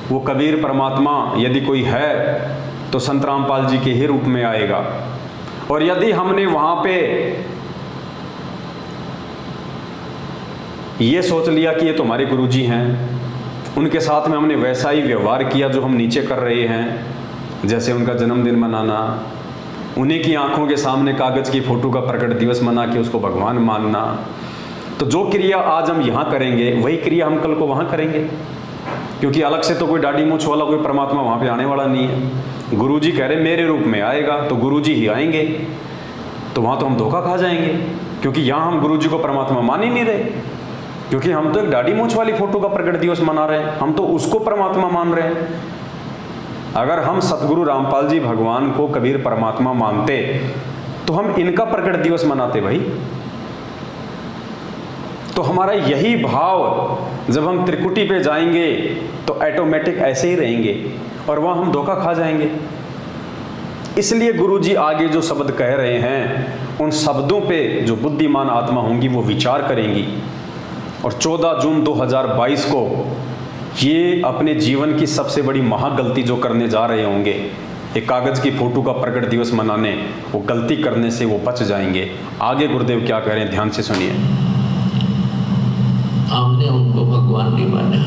वो कबीर परमात्मा यदि कोई है तो संत रामपाल जी के ही रूप में आएगा। और यदि हमने वहाँ पे ये सोच लिया कि ये तो हमारे गुरु जी हैं, उनके साथ में हमने वैसा ही व्यवहार किया जो हम नीचे कर रहे हैं, जैसे उनका जन्मदिन मनाना, उन्हीं की आंखों के सामने कागज़ की फ़ोटो का प्रकट दिवस मना के उसको भगवान मानना, तो जो क्रिया आज हम यहाँ करेंगे वही क्रिया हम कल को वहाँ करेंगे, क्योंकि अलग से तो कोई दाढ़ी मूंछ वाला कोई परमात्मा वहाँ पे आने वाला नहीं है। गुरु जी कह रहे मेरे रूप में आएगा, तो गुरु जी ही आएंगे, तो वहाँ तो हम धोखा खा जाएंगे, क्योंकि यहाँ हम गुरु जी को परमात्मा मान ही नहीं रहे, क्योंकि हम तो एक दाढ़ी मूंछ वाली फ़ोटो का प्रकट दिवस मना रहे हैं, हम तो उसको परमात्मा मान रहे हैं। अगर हम सतगुरु रामपाल जी भगवान को कबीर परमात्मा मानते तो हम इनका प्रकट दिवस मनाते भाई। तो हमारा यही भाव जब हम त्रिकुटी पे जाएंगे तो ऑटोमेटिक ऐसे ही रहेंगे और वहाँ हम धोखा खा जाएंगे। इसलिए गुरु जी आगे जो शब्द कह रहे हैं उन शब्दों पे जो बुद्धिमान आत्मा होंगी वो विचार करेंगी, और 14 जून 2022 को ये अपने जीवन की सबसे बड़ी महागलती जो करने जा रहे होंगे, एक कागज़ की फ़ोटो का प्रकट दिवस मनाने, वो गलती करने से वो बच जाएंगे। आगे गुरुदेव क्या कह रहे हैं, ध्यान से सुनिए। हमने उनको भगवान नहीं माना,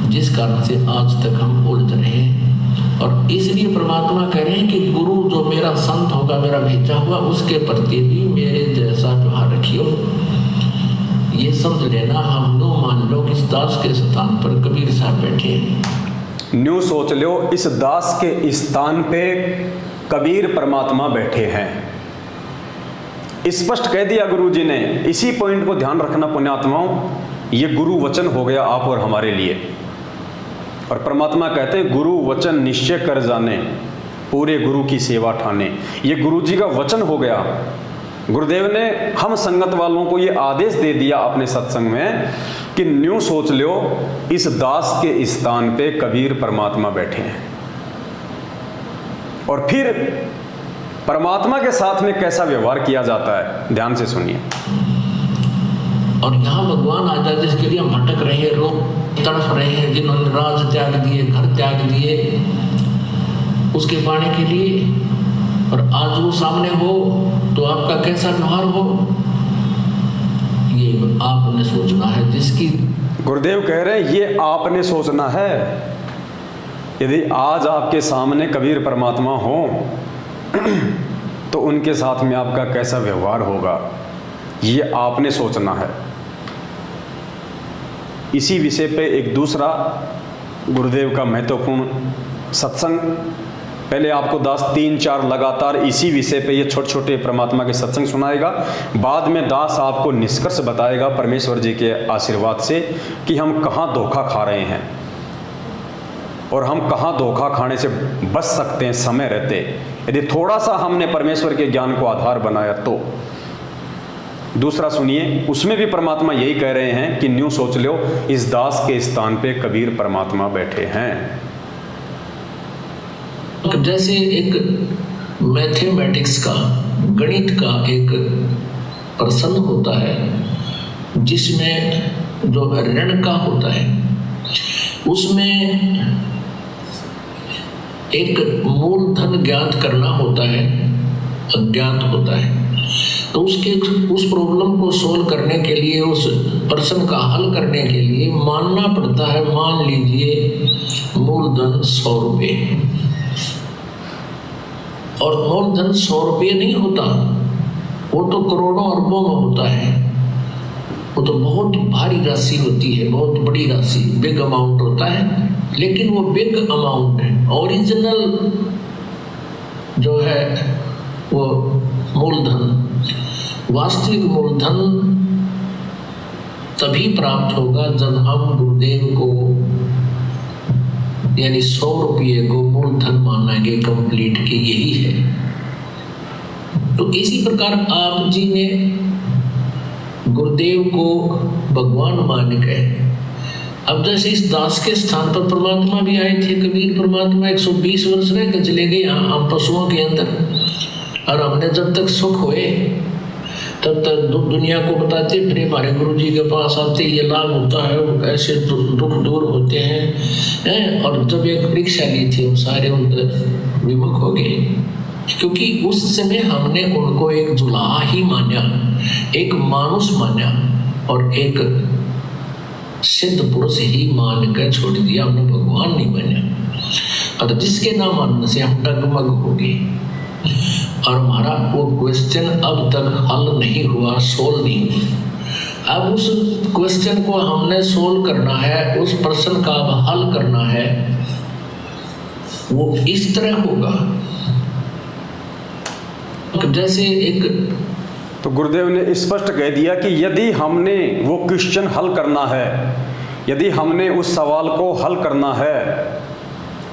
जिस कारण से आज तक हम उलझ रहे हैं। और इसलिए परमात्मा कह रहे हैं कि गुरु जो मेरा संत होगा, मेरा भेजा हुआ, उसके प्रति भी मेरे जैसा व्यवहार रखियो। ये समझ लेना, हम नो मान लो इस दास के स्थान पर कबीर साहब बैठे हैं। न्यू सोच लो इस दास के स्थान पे कबीर परमात्मा बैठे हैं। स्पष्ट कह दिया गुरु जी ने। इसी पॉइंट को ध्यान रखना पुण्यात्माओं, ये गुरु वचन हो गया आप और हमारे लिए। और परमात्मा कहते हैं गुरु वचन निश्चय कर जाने, पूरे गुरु की सेवा ठाने। ये गुरु जी का वचन हो गया। गुरुदेव ने हम संगत वालों को ये आदेश दे दिया अपने सत्संग में कि न्यू सोच लो इस दास के स्थान पे कबीर परमात्मा बैठे हैं। और फिर परमात्मा के साथ में कैसा व्यवहार किया जाता है, ध्यान से सुनिए। और यहाँ भगवान आ जाए जिसके लिए हम भटक रहे हैं, रोग तड़फ रहे हैं, जिन्होंने राज त्याग दिए, घर त्याग दिए उसके पाने के लिए, और आज वो सामने हो तो आपका कैसा व्यवहार हो, ये आपने सोचना है। जिसकी गुरुदेव कह रहे हैं ये आपने सोचना है। यदि आज आपके सामने कबीर परमात्मा हो तो उनके साथ में आपका कैसा व्यवहार होगा, ये आपने सोचना है। इसी विषय पे एक दूसरा गुरुदेव का महत्वपूर्ण सत्संग, पहले आपको दास 3-4 लगातार इसी विषय पे ये छोटे छोटे परमात्मा के सत्संग सुनाएगा। बाद में दास आपको निष्कर्ष बताएगा परमेश्वर जी के आशीर्वाद से कि हम कहाँ धोखा खा रहे हैं और हम कहाँ धोखा खाने से बच सकते हैं समय रहते, यदि थोड़ा सा हमने परमेश्वर के ज्ञान को आधार बनाया तो। दूसरा सुनिए, उसमें भी परमात्मा यही कह रहे हैं कि न्यू सोच लो इस दास के स्थान पे कबीर परमात्मा बैठे हैं। जैसे एक मैथमेटिक्स का, गणित का एक प्रश्न होता है जिसमें जो ऋण का होता है उसमें एक मूलधन ज्ञात करना होता है, अज्ञात होता है। तो उस प्रॉब्लम को सोल्व करने के लिए, उस प्रश्न का हल करने के लिए मानना पड़ता है, मान लीजिए मूलधन 100 रुपये। और मूलधन 100 रुपये नहीं होता, वो तो करोड़ों अरबों में होता है। वो तो बहुत भारी राशि होती है, बहुत बड़ी राशि, बिग अमाउंट होता है। लेकिन वो बिग अमाउंट है, ओरिजिनल जो है वो मूलधन, वास्तविक मूलधन तभी प्राप्त होगा जब हम गुरुदेव को यानी 100 रुपये को मूलधन मानेंगे कंप्लीट की, यही है। तो इसी प्रकार आप जी ने गुरुदेव को भगवान मान गए। अब जैसे इस दास के स्थान पर परमात्मा भी आए थे, कबीर परमात्मा 120 वर्ष रह के चले गए हम पशुओं के अंदर, और हमने जब तक सुख हुए तब तक दुनिया को बताते फिर हमारे गुरु जी के पास आते, ये लाभ होता है, ऐसे दुख दूर होते हैं। और जब एक परीक्षा ली थी वो सारे उनके विमुख हो गए, क्योंकि उस समय हमने उनको एक जुलाहा ही माना, एक मानुष माना और एक सिद्ध पुरुष ही मान कर छोड़ दिया, हमने भगवान नहीं माना। और जिसके ना मानने से हम डगमग हो गए, और हमारा वो क्वेश्चन अब तक हल नहीं हुआ, सोल्व नहीं हुआ। अब उस क्वेश्चन को हमने सोल्व करना है, उस प्रश्न का अब हल करना है। वो इस तरह होगा जैसे एक, तो गुरुदेव ने स्पष्ट कह दिया कि यदि हमने वो क्वेश्चन हल करना है, यदि हमने उस सवाल को हल करना है,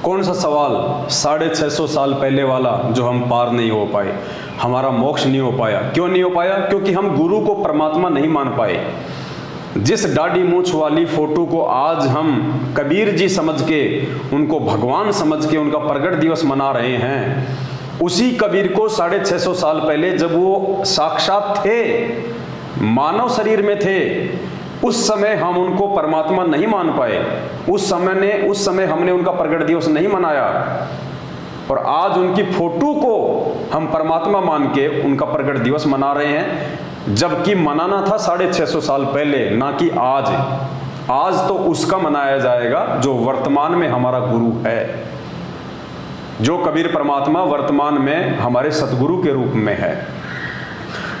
कौन सा सवाल? 650 साल पहले वाला जो हम पार नहीं हो पाए, हमारा मोक्ष नहीं हो पाया। क्यों नहीं हो पाया? क्योंकि हम गुरु को परमात्मा नहीं मान पाए। जिस दाढ़ी मूंछ वाली फोटो को आज हम कबीर जी समझ के, उनको भगवान समझ के उनका प्रगट दिवस मना रहे हैं, उसी कबीर को 650 साल पहले जब वो साक्षात थे, मानव शरीर में थे, उस समय हम उनको परमात्मा नहीं मान पाए। उस समय हमने उनका प्रगट दिवस नहीं मनाया, और आज उनकी फोटो को हम परमात्मा मान के उनका प्रगट दिवस मना रहे हैं, जबकि मनाना था 650 साल पहले, ना कि आज। आज तो उसका मनाया जाएगा जो वर्तमान में हमारा गुरु है, जो कबीर परमात्मा वर्तमान में हमारे सतगुरु के रूप में है।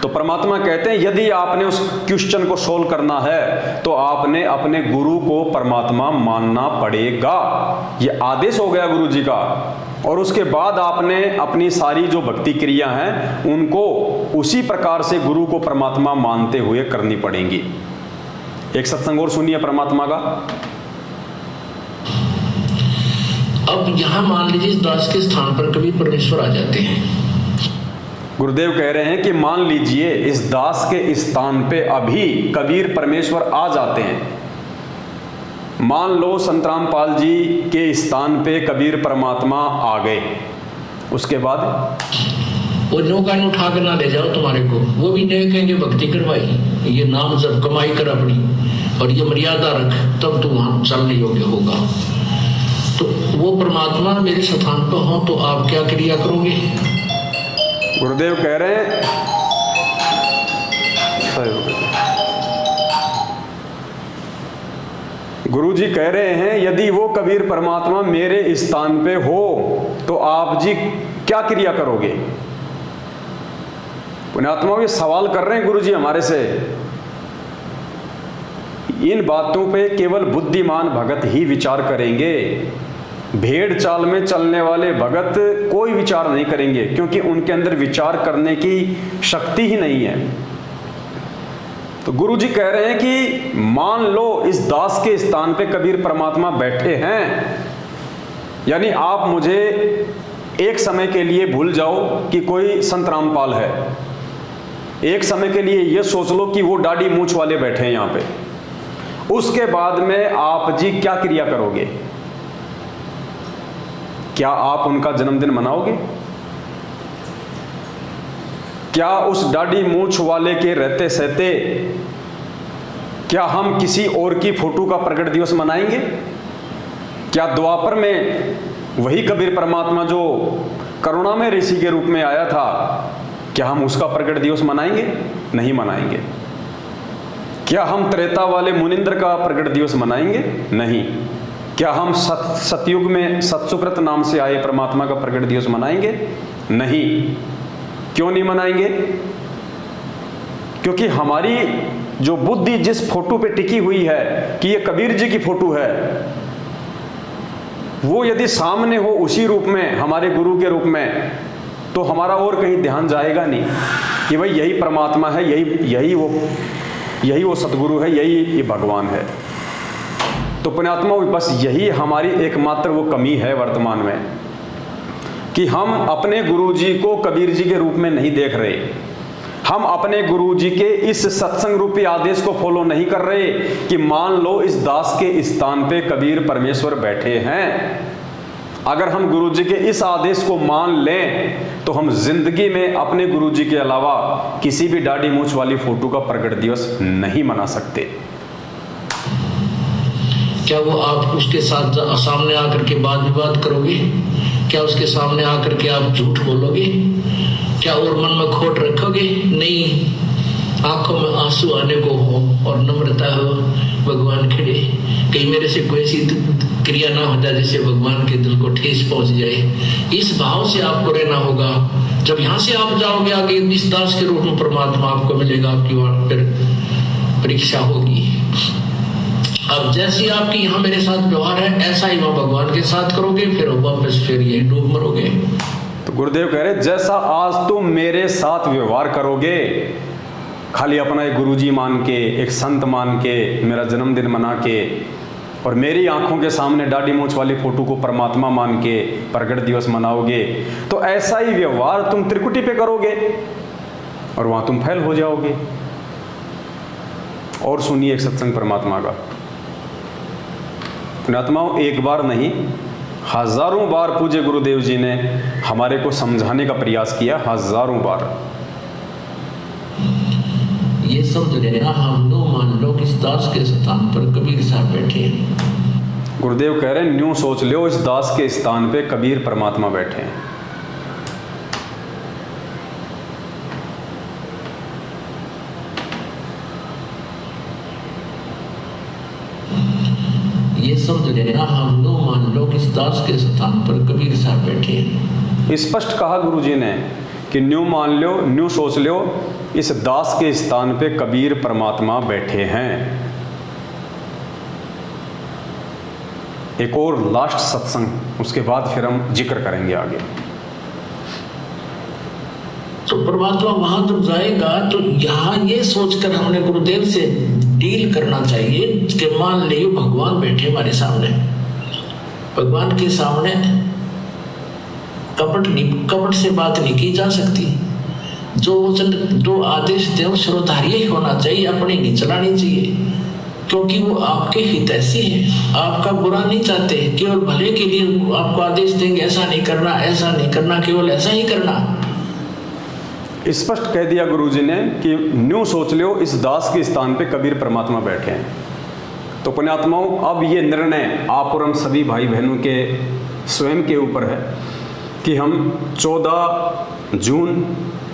तो परमात्मा कहते हैं यदि आपने उस क्वेश्चन को सोल्व करना है तो आपने अपने गुरु को परमात्मा मानना पड़ेगा। ये आदेश हो गया गुरु जी का, और उसके बाद आपने अपनी सारी जो भक्ति क्रिया हैं उनको उसी प्रकार से गुरु को परमात्मा मानते हुए करनी पड़ेंगी। एक सत्संग और सुनिए परमात्मा का। अब यहां मान लीजिए इस दास के स्थान पर कभी परमेश्वर आ जाते हैं। गुरुदेव कह रहे हैं कि मान लीजिए इस दास के स्थान पे अभी कबीर परमेश्वर आ जाते हैं। मान लो संत रामपाल जी के स्थान पे कबीर परमात्मा आ गए, उसके बाद वो नौका उठा कर ना ले जाओ तुम्हारे को, वो भी नहीं कहेंगे भक्ति करवाई, ये नाम जब कमाई कर अपनी और ये मर्यादा रख, तब तो वहां चलने योग्य होगा। तो वो परमात्मा मेरे स्थान पर हो तो आप क्या क्रिया करोगे? गुरुदेव कह रहे हैं, गुरु जी कह रहे हैं यदि वो कबीर परमात्मा मेरे स्थान पे हो तो आप जी क्या क्रिया करोगे? पुण्यात्मा ये सवाल कर रहे हैं गुरु जी हमारे से। इन बातों पे केवल बुद्धिमान भगत ही विचार करेंगे। भेड़ चाल में चलने वाले भगत कोई विचार नहीं करेंगे, क्योंकि उनके अंदर विचार करने की शक्ति ही नहीं है। तो गुरु जी कह रहे हैं कि मान लो इस दास के स्थान पे कबीर परमात्मा बैठे हैं, यानी आप मुझे एक समय के लिए भूल जाओ कि कोई संत रामपाल है, एक समय के लिए ये सोच लो कि वो दाढ़ी मूंछ वाले बैठे हैं यहाँ पे। उसके बाद में आप जी क्या क्रिया करोगे? क्या आप उनका जन्मदिन मनाओगे? क्या उस दाढ़ी मूंछ वाले के रहते सहते क्या हम किसी और की फोटो का प्रगट दिवस मनाएंगे? क्या द्वापर में वही कबीर परमात्मा जो करुणा में ऋषि के रूप में आया था, क्या हम उसका प्रगट दिवस मनाएंगे? नहीं मनाएंगे। क्या हम त्रेता वाले मुनिंद्र का प्रगट दिवस मनाएंगे? नहीं। क्या हम सतयुग में सतसुकृत नाम से आए परमात्मा का प्रगट दिवस मनाएंगे? नहीं। क्यों नहीं मनाएंगे? क्योंकि हमारी जो बुद्धि जिस फोटो पे टिकी हुई है कि ये कबीर जी की फोटो है, वो यदि सामने हो उसी रूप में, हमारे गुरु के रूप में, तो हमारा और कहीं ध्यान जाएगा नहीं कि भाई यही परमात्मा है, यही वो सतगुरु है, यही ये भगवान है। तो पुण्यात्मा बस यही हमारी एकमात्र वो कमी है वर्तमान में, कि हम अपने गुरु जी को कबीर जी के रूप में नहीं देख रहे। हम अपने गुरुजी के इस सत्संग रूपी आदेश को फॉलो नहीं कर रहे कि मान लो इस दास के स्थान पे कबीर परमेश्वर बैठे हैं। अगर हम गुरुजी के इस आदेश को मान लें तो हम जिंदगी में अपने गुरुजी के अलावा किसी भी दाढ़ी मूंछ वाली फोटो का प्रकट दिवस नहीं मना सकते। क्या वो आप उसके साथ सामने आकर के वाद विवाद करोगे? क्या उसके सामने आकर के आप झूठ बोलोगे? क्या और मन में खोट रखोगे? नहीं, आंखों में आंसू आने को हो और नम्रता हो, भगवान खड़े, कहीं मेरे से कोई ऐसी क्रिया ना हो जाए जिससे भगवान के दिल को ठेस पहुंच जाए। इस भाव से आपको रहना होगा। जब यहाँ से आप जाओगे आगे इस दास के रूप में परमात्मा आपको मिलेगा, आपकी वहां फिर परीक्षा होगी। अब जैसी आपकी यहाँ मेरे साथ व्यवहार है ऐसा ही वहां भगवान के साथ करोगे, फिर वापस फिर ये डूब मरोगे। तो गुरुदेव कह रहे जैसा आज तुम मेरे साथ व्यवहार करोगे, खाली अपना एक गुरुजी मान के, एक संत मान के, मेरा जन्मदिन मना के और मेरी आंखों के सामने दाढ़ी मूंछ वाली फोटो को परमात्मा मान के प्रकट दिवस मनाओगे, तो ऐसा ही व्यवहार तुम त्रिकुटी पे करोगे और वहां तुम फैल हो जाओगे। और सुनिए एक सत्संग परमात्मा का, पुण्यात्माओं, एक बार नहीं हजारों बार पूज्य गुरुदेव जी ने हमारे को समझाने का प्रयास किया, हजारों बार। ये समझ लेना, हम नो मान लो कि इस दास के स्थान पर कबीर साहब बैठे हैं। गुरुदेव कह रहे हैं न्यू सोच लो इस दास के स्थान पे कबीर परमात्मा बैठे हैं। ये समझ लेना, हम नो मान लो कि इस दास के स्थान पर कबीर साहब बैठे हैं। स्पष्ट कहा गुरुजी ने कि न्यू मान लो, न्यू सोच लो इस दास के स्थान पे कबीर परमात्मा बैठे हैं। एक और लास्ट सत्संग, उसके बाद फिर हम जिक्र करेंगे आगे। तो परमात्मा वहां जब जाएगा तो यहाँ ये सोचकर हमने गुरुदेव से डील करना चाहिए कि मान लियो भगवान बैठे हमारे सामने, भगवान के सामने कपट से बात नहीं की जा सकती। जो आदेश दे वो श्रोधार्य ही होना चाहिए, अपनी नहीं चलानी चाहिए, क्योंकि वो आपके हितैषी है, आपका बुरा नहीं चाहते, केवल भले के लिए आपको आदेश देंगे ऐसा नहीं करना, ऐसा नहीं करना, केवल ऐसा ही करना। स्पष्ट कह दिया गुरुजी ने कि न्यू सोच लो इस दास के स्थान पे कबीर परमात्मा बैठे हैं। तो पुण्यात्माओं, अब ये निर्णय आप और हम सभी भाई बहनों के स्वयं के ऊपर है कि हम 14 जून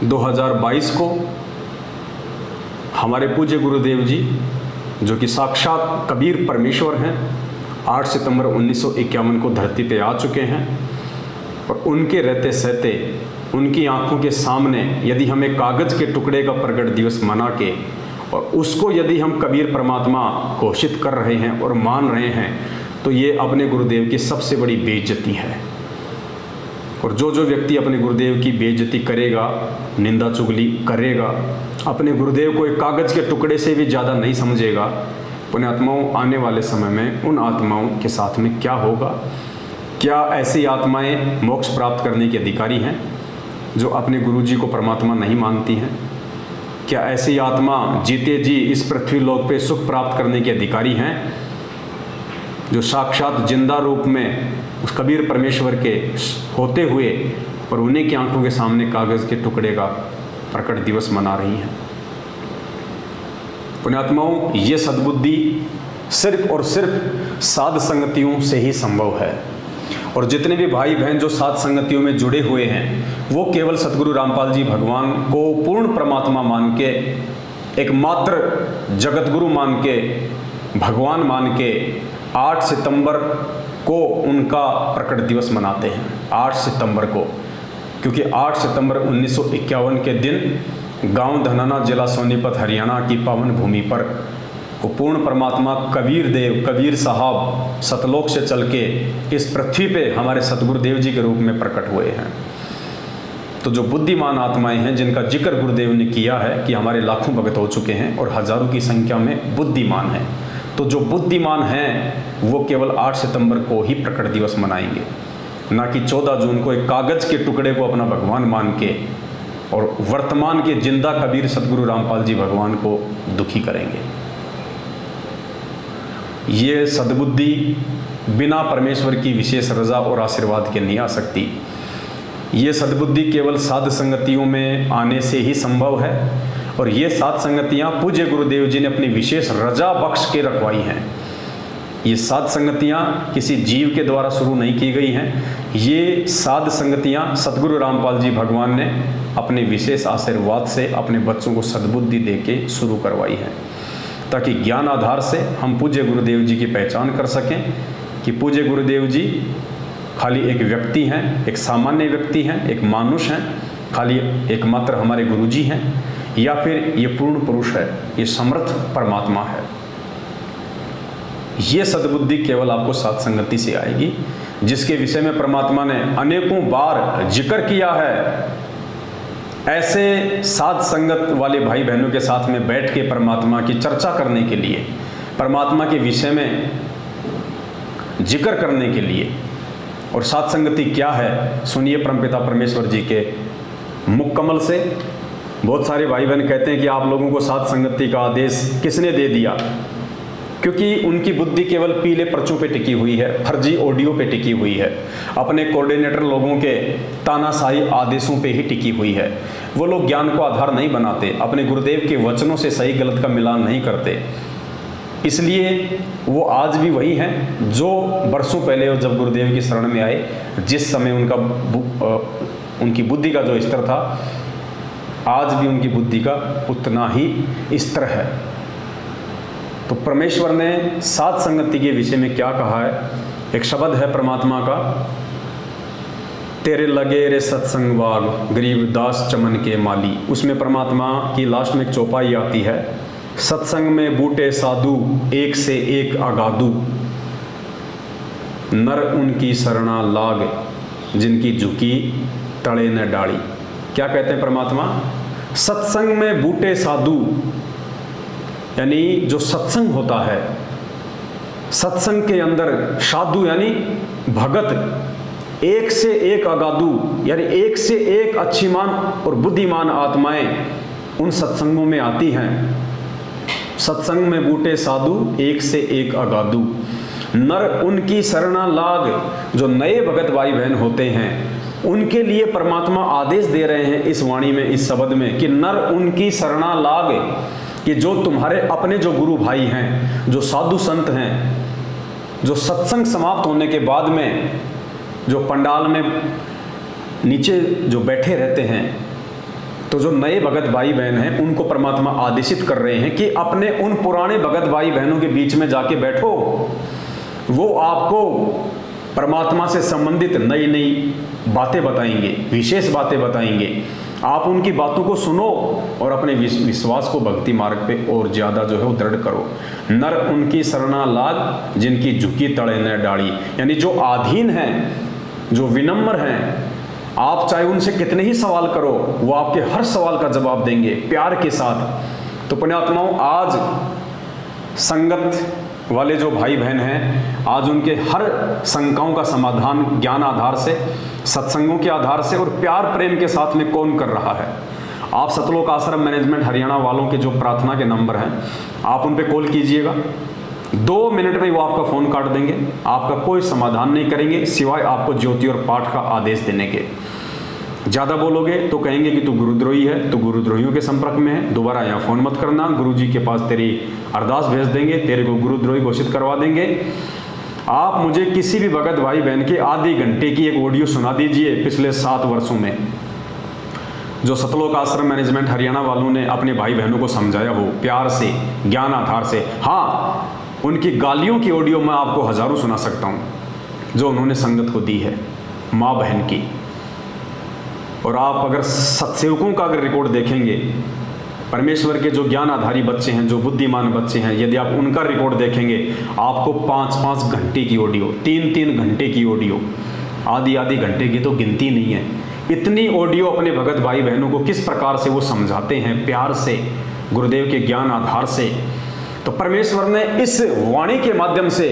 2022 को हमारे पूज्य गुरुदेव जी जो कि साक्षात कबीर परमेश्वर हैं, 8 सितंबर 1951 को धरती पे आ चुके हैं और उनके रहते सहते उनकी आंखों के सामने यदि हम एक कागज के टुकड़े का प्रकट दिवस मना के और उसको यदि हम कबीर परमात्मा घोषित कर रहे हैं और मान रहे हैं, तो ये अपने गुरुदेव की सबसे बड़ी बेइज्जती है। और जो व्यक्ति अपने गुरुदेव की बेइज्जती करेगा, निंदा चुगली करेगा, अपने गुरुदेव को एक कागज के टुकड़े से भी ज़्यादा नहीं समझेगा, पुण्यात्माओं, आने वाले समय में उन आत्माओं के साथ में क्या होगा? क्या ऐसी आत्माएं मोक्ष प्राप्त करने के अधिकारी हैं जो अपने गुरुजी को परमात्मा नहीं मानती हैं? क्या ऐसी आत्मा जीते जी इस पृथ्वी लोक पे सुख प्राप्त करने के अधिकारी हैं जो साक्षात जिंदा रूप में उस कबीर परमेश्वर के होते हुए और उन्हीं की आंखों के सामने कागज के टुकड़े का प्रकट दिवस मना रही हैं? पुण्यात्माओं, ये सद्बुद्धि सिर्फ और सिर्फ साध संगतियों से ही संभव है। और जितने भी भाई बहन जो साध संगतियों में जुड़े हुए हैं वो केवल सतगुरु रामपाल जी भगवान को पूर्ण परमात्मा मान के, एकमात्र जगत गुरु मान के, भगवान मान के 8 सितंबर को उनका प्रकट दिवस मनाते हैं। 8 सितंबर को, क्योंकि 8 सितंबर 1951 के दिन गांव धनाना, जिला सोनीपत, हरियाणा की पावन भूमि पर वो पूर्ण परमात्मा कबीर देव, कबीर साहब सतलोक से चल के इस पृथ्वी पे हमारे सतगुरुदेव जी के रूप में प्रकट हुए हैं। तो जो बुद्धिमान आत्माएं हैं जिनका जिक्र गुरुदेव ने किया है कि हमारे लाखों भगत हो चुके हैं और हजारों की संख्या में बुद्धिमान हैं, तो जो बुद्धिमान हैं वो केवल 8 सितंबर को ही प्रकट दिवस मनाएंगे, ना कि 14 जून को एक कागज के टुकड़े को अपना भगवान मान के और वर्तमान के जिंदा कबीर सदगुरु रामपाल जी भगवान को दुखी करेंगे। ये सद्बुद्धि बिना परमेश्वर की विशेष रजा और आशीर्वाद के नहीं आ सकती। ये सद्बुद्धि केवल साध संगतियों में आने से ही संभव है, और ये साध संगतियाँ पूज्य गुरुदेव जी ने अपनी विशेष रजा बख्श के रखवाई हैं। ये साध संगतियाँ किसी जीव के द्वारा शुरू नहीं की गई हैं। ये साध संगतियाँ सदगुरु रामपाल जी भगवान ने अपने विशेष आशीर्वाद से अपने बच्चों को सद्बुद्धि दे के शुरू करवाई है, ताकि ज्ञान आधार से हम पूज्य गुरुदेव जी की पहचान कर सकें कि पूज्य गुरुदेव जी खाली एक व्यक्ति हैं, एक सामान्य व्यक्ति हैं, एक मानुष हैं, खाली एकमात्र हमारे गुरुजी हैं, या फिर ये पूर्ण पुरुष है, ये समर्थ परमात्मा है। ये सद्बुद्धि केवल आपको साध संगति से आएगी, जिसके विषय में परमात्मा ने अनेकों बार जिक्र किया है। ऐसे साध संगत वाले भाई बहनों के साथ में बैठ के परमात्मा की चर्चा करने के लिए, परमात्मा के विषय में जिक्र करने के लिए। और साध संगति क्या है, सुनिए परमपिता परमेश्वर जी के मुख कमल से। बहुत सारे भाई बहन कहते हैं कि आप लोगों को साध संगति का आदेश किसने दे दिया, क्योंकि उनकी बुद्धि केवल पीले पर्चों पे टिकी हुई है, फर्जी ऑडियो पे टिकी हुई है, अपने कोऑर्डिनेटर लोगों के तानाशाही आदेशों पे ही टिकी हुई है। वो लोग ज्ञान को आधार नहीं बनाते, अपने गुरुदेव के वचनों से सही गलत का मिलान नहीं करते। इसलिए वो आज भी वही हैं जो बरसों पहले जब गुरुदेव की शरण में आए, जिस समय उनकी बुद्धि का जो स्तर था, आज भी उनकी बुद्धि का उतना ही स्तर है। तो परमेश्वर ने साध संगति के विषय में क्या कहा है, एक शब्द है परमात्मा का, तेरे लगे रे सत्संग बाग गरीब दास चमन के माली। उसमें परमात्मा की लास्ट में एक चौपाई आती है, सत्संग में बूटे साधु एक से एक अगाधु, नर उनकी शरणा लाग जिनकी झुकी तड़े न डाली। क्या कहते हैं परमात्मा, सत्संग में बूटे साधु, यानी जो सत्संग होता है, सत्संग के अंदर साधु यानी भगत, एक से एक अगाधु यानी एक से एक अच्छीमान और बुद्धिमान आत्माएं उन सत्संगों में आती हैं। सत्संग में बूटे साधु एक से एक अगाधु, नर उनकी शरणा लाग। जो नए भगत भाई बहन होते हैं उनके लिए परमात्मा आदेश दे रहे हैं इस वाणी में, इस शब्द में, कि नर उनकी शरणा लाग, कि जो तुम्हारे अपने जो गुरु भाई हैं, जो साधु संत हैं, जो सत्संग समाप्त होने के बाद में जो पंडाल में नीचे जो बैठे रहते हैं, तो जो नए भगत भाई बहन हैं उनको परमात्मा आदेशित कर रहे हैं कि अपने उन पुराने भगत भाई बहनों के बीच में जाके बैठो। वो आपको परमात्मा से संबंधित नई नई बातें बताएंगे, विशेष बातें बताएंगे। आप उनकी बातों को सुनो और अपने विश्वास को भक्ति मार्ग पे और ज़्यादा जो है वो दृढ़ करो। नर उनकी शरणा लाग जिनकी झुकी तड़े न डाली, यानी जो आधीन हैं, जो विनम्र हैं, आप चाहे उनसे कितने ही सवाल करो, वो आपके हर सवाल का जवाब देंगे प्यार के साथ। तो पुण्यात्माओं, आज संगत वाले जो भाई बहन हैं, आज उनके हर शंकाओं का समाधान ज्ञान आधार से, सत्संगों के आधार से और प्यार प्रेम के साथ में कौन कर रहा है। आप सतलोक आश्रम मैनेजमेंट हरियाणा वालों के जो प्रार्थना के नंबर हैं, आप उन पे कॉल कीजिएगा, 2 मिनट में वो आपका फ़ोन काट देंगे, आपका कोई समाधान नहीं करेंगे सिवाय आपको ज्योति और पाठ का आदेश देने के। ज़्यादा बोलोगे तो कहेंगे कि तू गुरुद्रोही है, तू गुरुद्रोहियों के संपर्क में है, दोबारा यहाँ फ़ोन मत करना, गुरुजी के पास तेरी अरदास भेज देंगे, तेरे को गुरुद्रोही घोषित करवा देंगे। आप मुझे किसी भी भगत भाई बहन के आधे घंटे की एक ऑडियो सुना दीजिए पिछले 7 वर्षों में, जो सतलोक आश्रम मैनेजमेंट हरियाणा वालों ने अपने भाई बहनों को समझाया हो प्यार से, ज्ञान आधार से। हाँ, उनकी गालियों की ऑडियो मैं आपको हज़ारों सुना सकता हूँ जो उन्होंने संगत को दी है, माँ बहन की। और आप अगर सत्सेवकों का अगर रिकॉर्ड देखेंगे, परमेश्वर के जो ज्ञान आधारी बच्चे हैं, जो बुद्धिमान बच्चे हैं, यदि आप उनका रिकॉर्ड देखेंगे, आपको 5-5 घंटे की ऑडियो, 3-3 घंटे की ऑडियो, आधी घंटे की तो गिनती नहीं है, इतनी ऑडियो अपने भगत भाई बहनों को किस प्रकार से वो समझाते हैं प्यार से, गुरुदेव के ज्ञान आधार से। तो परमेश्वर ने इस वाणी के माध्यम से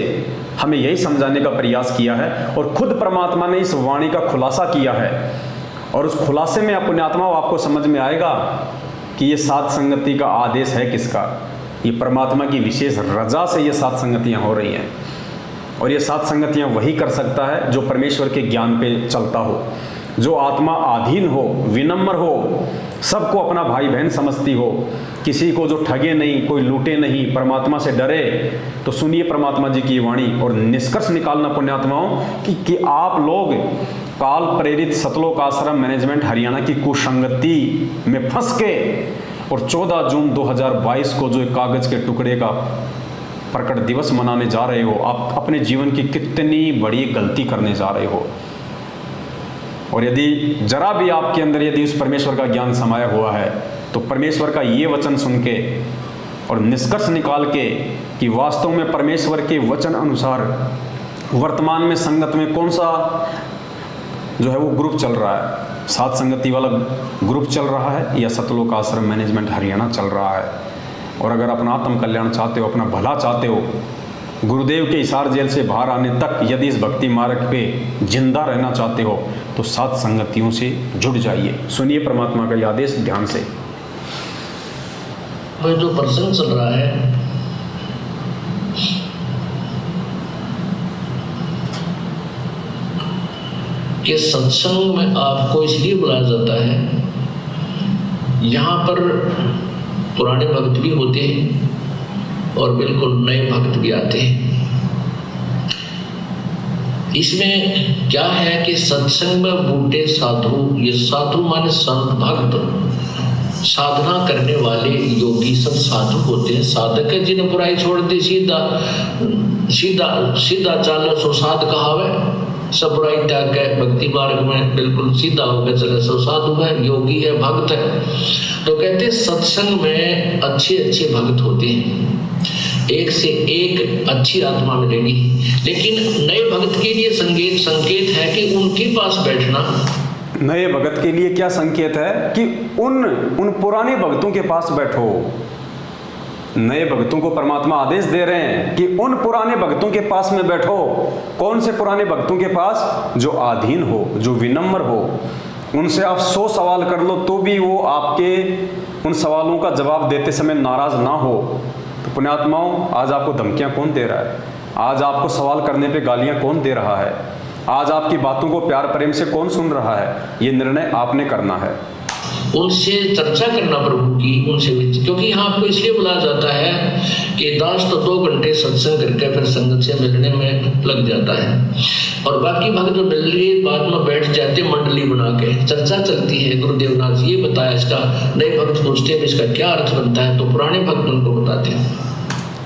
हमें यही समझाने का प्रयास किया है, और खुद परमात्मा ने इस वाणी का खुलासा किया है। और उस खुलासे में पुण्यात्माओं आपको समझ में आएगा कि ये सात संगति का आदेश है किसका। ये परमात्मा की विशेष रजा से ये सात संगतियाँ हो रही हैं, और ये सात संगतियाँ वही कर सकता है जो परमेश्वर के ज्ञान पे चलता हो, जो आत्मा आधीन हो, विनम्र हो, सबको अपना भाई बहन समझती हो, किसी को जो ठगे नहीं, कोई लूटे नहीं, परमात्मा से डरे। तो सुनिए परमात्मा जी की वाणी और निष्कर्ष निकालना पुण्यात्माओं कि आप लोग काल प्रेरित सतलोक आश्रम मैनेजमेंट हरियाणा की कुसंगति में फंस के और 14 जून 2022 को जो एक कागज के टुकड़े का प्रकट दिवस मनाने जा रहे हो, आप अपने जीवन की कितनी बड़ी गलती करने जा रहे हो। और यदि जरा भी आपके अंदर यदि उस परमेश्वर का ज्ञान समाया हुआ है तो परमेश्वर का ये वचन सुन के और निष्कर्ष निकाल के कि वास्तव में परमेश्वर के वचन अनुसार वर्तमान में संगत में कौन सा जो है वो ग्रुप चल रहा है, सात संगति वाला ग्रुप चल रहा है या सतलोक आश्रम मैनेजमेंट हरियाणा चल रहा है। और अगर अपना आत्म कल्याण चाहते हो, अपना भला चाहते हो, गुरुदेव के हिसार जेल से बाहर आने तक यदि इस भक्ति मार्ग पे जिंदा रहना चाहते हो तो सात संगतियों से जुड़ जाइए। सुनिए परमात्मा का ये आदेश ध्यान से। जो प्रसंग चल रहा है कि सत्संग में आपको इसलिए बुलाया जाता है, यहाँ पर पुराने भक्त भी होते हैं और बिल्कुल नए भक्त भी आते हैं। इसमें क्या है कि सत्संग में बूढ़े साधु, ये साधु माने संत भक्त, साधना करने वाले योगी सब साधु होते हैं। साधक है जिन्हें बुराई छोड़ दी, सीधा सीधा सीधा चालो सो साध कहावे, सब बुराई त्याग के भक्ति मार्ग में बिल्कुल सीधा होकर चले सो साधु है, योगी है, भक्त है। तो कहते सत्संग में अच्छे अच्छे भक्त होते हैं, एक से एक अच्छी आत्मा मिलेगी। लेकिन नए भक्त के लिए संकेत है कि उनके पास बैठना। नए भक्त के लिए क्या संकेत है कि उन पुराने भक्तों के पास बैठो। नए भक्तों को परमात्मा आदेश दे रहे हैं कि उन पुराने भक्तों के पास में बैठो। कौन से पुराने भक्तों के पास? जो आधीन हो, जो विनम्र हो। उनसे आप 100 सवाल कर लो तो भी वो आपके उन सवालों का जवाब देते समय नाराज ना हो। तो पुण्यात्माओं, आज आपको धमकियां कौन दे रहा है? आज आपको सवाल करने पे गालियां कौन दे रहा है? आज आपकी बातों को प्यार प्रेम से कौन सुन रहा है? ये निर्णय आपने करना है। उनसे चर्चा करना प्रभु की, उनसे क्योंकि यहाँ आपको इसलिए बुलाया जाता है कि दास तो 2 घंटे सत्संग करके फिर संगत से मिलने में लग जाता है, और बाकी भक्त जो मिल रही बाद में बैठ जाते मंडली बना के, चर्चा चलती है। गुरुदेव नाथ ये बताया इसका, नए भक्त पूछते हैं इसका क्या अर्थ बनता है, तो पुराने भक्त उनको बताते हैं।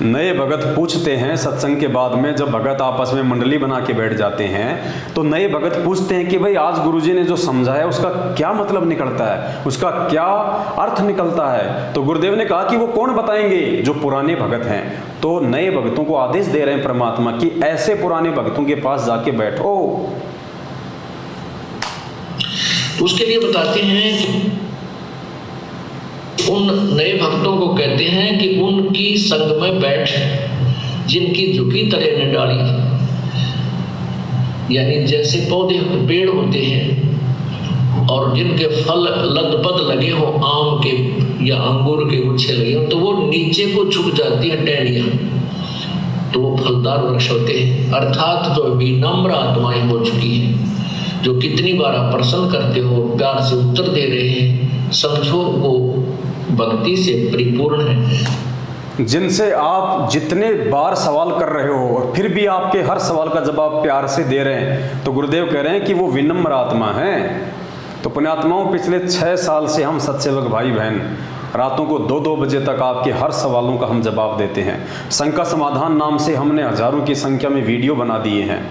नए भगत पूछते हैं सत्संग के बाद में, जब भगत आपस में मंडली बना के बैठ जाते हैं तो नए भगत पूछते हैं कि भाई आज गुरुजी ने जो समझाया उसका क्या मतलब निकलता है, उसका क्या अर्थ निकलता है। तो गुरुदेव ने कहा कि वो कौन बताएंगे? जो पुराने भगत हैं। तो नए भक्तों को आदेश दे रहे हैं परमात्मा कि ऐसे पुराने भक्तों के पास जाके बैठो। उसके लिए बताते हैं कि उन नए भक्तों को कहते हैं कि उनकी संग में बैठ, जिनकी झुकी तरह ने डाली, यानी जैसे पौधे पेड़ होते हैं और जिनके फल लदपद लगे हो, आम के या अंगूर के गुच्छे लगे हो, तो वो नीचे को झुक जाती है टहनियां, तो वो फलदार वृक्ष होते हैं। अर्थात जो विनम्र आत्माएं हो चुकी हैं, जो कितनी बार आप प्रसन्न करते हो, प्यार से उत्तर दे रहे हैं, समझो वो भक्ति से परिपूर्ण है। जिनसे आप जितने बार सवाल कर रहे हो और फिर भी आपके हर सवाल का जवाब प्यार से दे रहे हैं, तो गुरुदेव कह रहे हैं कि वो विनम्र आत्मा है। तो पुण्यात्माओं, पिछले 6 साल से हम सत्सेवक भाई बहन रातों को 2-2 बजे तक आपके हर सवालों का हम जवाब देते हैं। शंका समाधान नाम से हमने हजारों की संख्या में वीडियो बना दिए हैं।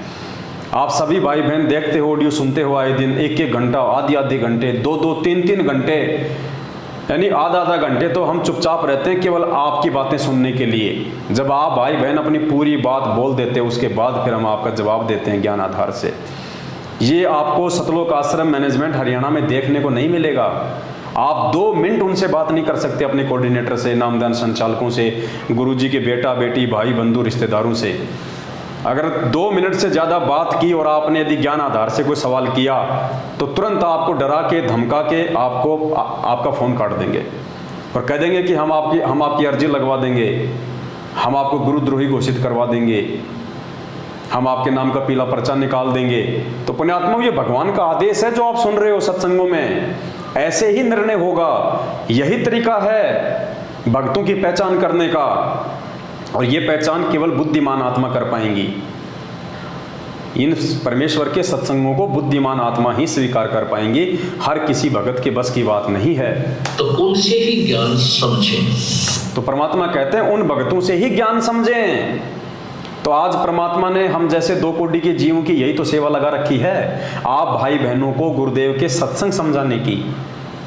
आप सभी भाई बहन देखते हो, ऑडियो सुनते हो आए दिन, 1-1 घंटा, आधे घंटे, 2-2, 3-3 घंटे, यानी आधा घंटे तो हम चुपचाप रहते हैं केवल आपकी बातें सुनने के लिए। जब आप भाई बहन अपनी पूरी बात बोल देते हैं उसके बाद फिर हम आपका जवाब देते हैं ज्ञान आधार से। ये आपको सतलोक आश्रम मैनेजमेंट हरियाणा में देखने को नहीं मिलेगा। आप 2 मिनट उनसे बात नहीं कर सकते, अपने कोऑर्डिनेटर से, नामदान संचालकों से, गुरुजी के बेटा बेटी, भाई बंधु रिश्तेदारों से। अगर 2 मिनट से ज़्यादा बात की और आपने यदि ज्ञान आधार से कोई सवाल किया तो तुरंत आपको डरा के धमका के आपका फ़ोन काट देंगे और कह देंगे कि हम आपकी अर्जी लगवा देंगे, हम आपको गुरुद्रोही घोषित करवा देंगे, हम आपके नाम का पीला पर्चा निकाल देंगे। तो पुण्यात्माओं, ये भगवान का आदेश है जो आप सुन रहे हो सत्संगों में, ऐसे ही निर्णय होगा। यही तरीका है भक्तों की पहचान करने का, और ये पहचान केवल बुद्धिमान आत्मा कर पाएंगी। इन परमेश्वर के सत्संगों को बुद्धिमान आत्मा ही स्वीकार कर पाएंगी, हर किसी भगत के बस की बात नहीं है। तो उनसे ही ज्ञान समझें। तो परमात्मा कहते हैं उन भगतों से ही ज्ञान समझें। तो आज परमात्मा ने हम जैसे 2 कोटि के जीवों की यही तो सेवा लगा रखी है, आप भाई बहनों को गुरुदेव के सत्संग समझाने की।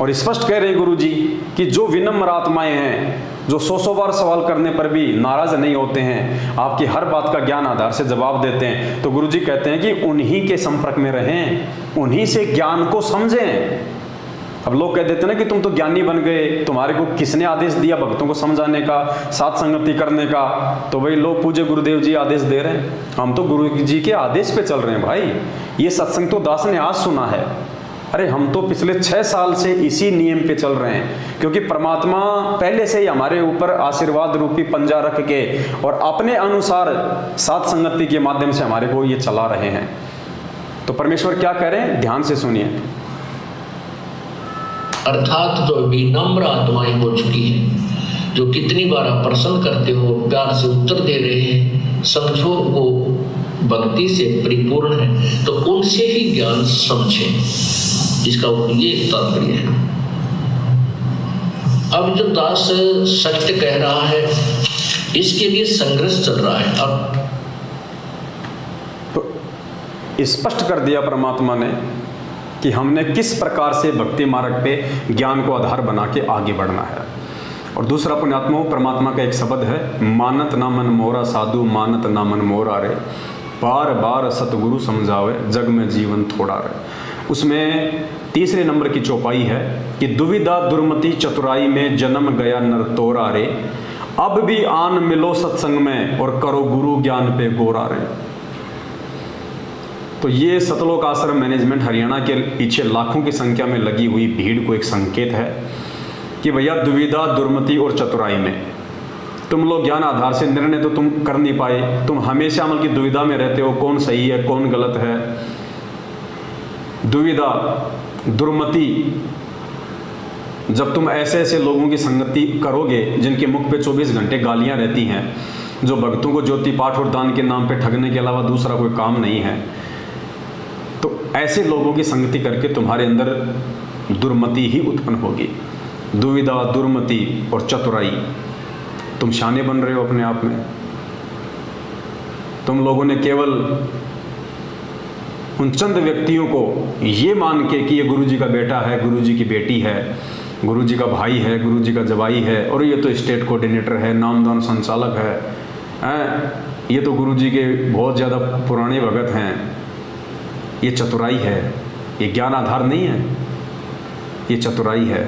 और स्पष्ट कह रहे हैं गुरु जी कि जो विनम्र आत्माएं हैं, जो 100 बार सवाल करने पर भी नाराज नहीं होते हैं, आपकी हर बात का ज्ञान आधार से जवाब देते हैं, तो गुरु जी कहते हैं कि उन्हीं के संपर्क में रहें, उन्हीं से ज्ञान को समझें। अब लोग कह देते हैं ना कि तुम तो ज्ञानी बन गए, तुम्हारे को किसने आदेश दिया भक्तों को समझाने का, साथ संगति करने का? तो भाई लोग पूज्य गुरुदेव जी आदेश दे रहे हैं, हम तो गुरु जी के आदेश पे चल रहे हैं भाई। ये सत्संग तो दास ने आज सुना है, अरे हम तो पिछले 6 साल से इसी नियम पे चल रहे हैं, क्योंकि परमात्मा पहले से ही हमारे ऊपर आशीर्वाद रूपी पंजा रख के और अपने अनुसार साथ संगति के माध्यम से हमारे को ये चला रहे हैं। तो परमेश्वर क्या कह रहे हैं, ध्यान से सुनिए। अर्थात जो विनम्र आत्माएं हो चुकी हैं, जो कितनी बार आप प्रश्न करते हो, प्यार से उत्तर दे रहे हैं, समझो वो भक्ति से परिपूर्ण है, तो उनसे ही ज्ञान समझें। इसका ये तात्पर्य है। अब जो दास सत्य कह रहा है, इसके लिए संघर्ष चल रहा है। अब तो स्पष्ट कर दिया परमात्मा ने कि हमने किस प्रकार से भक्ति मार्ग पे ज्ञान को आधार बना के आगे बढ़ना है। और दूसरा पुण्यात्माओं, परमात्मा का एक शब्द है, मानत ना मन मोरा साधु, मानत ना मन मोरा रे, बार बार सतगुरु समझावे, जग में जीवन थोड़ा रे। उसमें 3 नंबर की चौपाई है कि दुविधा दुर्मति चतुराई में जन्म गया नर तोरा रे, अब भी आन मिलो सत्संग में और करो गुरु ज्ञान पे गोरा रे। तो ये सतलोक आश्रम मैनेजमेंट हरियाणा के पीछे लाखों की संख्या में लगी हुई भीड़ को एक संकेत है कि भैया दुविधा दुर्मति और चतुराई में तुम लोग ज्ञान आधार से निर्णय तो तुम कर नहीं पाए, तुम हमेशा अमल की दुविधा में रहते हो, कौन सही है कौन गलत है। दुविधा दुर्मति, जब तुम ऐसे ऐसे लोगों की संगति करोगे जिनके मुख पे 24 घंटे गालियां रहती हैं, जो भक्तों को ज्योति पाठ और दान के नाम पे ठगने के अलावा दूसरा कोई काम नहीं है, तो ऐसे लोगों की संगति करके तुम्हारे अंदर दुर्मति ही उत्पन्न होगी। दुविधा दुर्मति और चतुराई, तुम शाने बन रहे हो अपने आप में। तुम लोगों ने केवल उन चंद व्यक्तियों को ये मान के कि ये गुरुजी का बेटा है, गुरुजी की बेटी है, गुरुजी का भाई है, गुरुजी का जवाई है, और ये तो स्टेट कोऑर्डिनेटर है, नामदान संचालक है, ये तो गुरुजी के बहुत ज़्यादा पुराने भगत हैं, ये चतुराई है, ये ज्ञान आधार नहीं है, ये चतुराई है।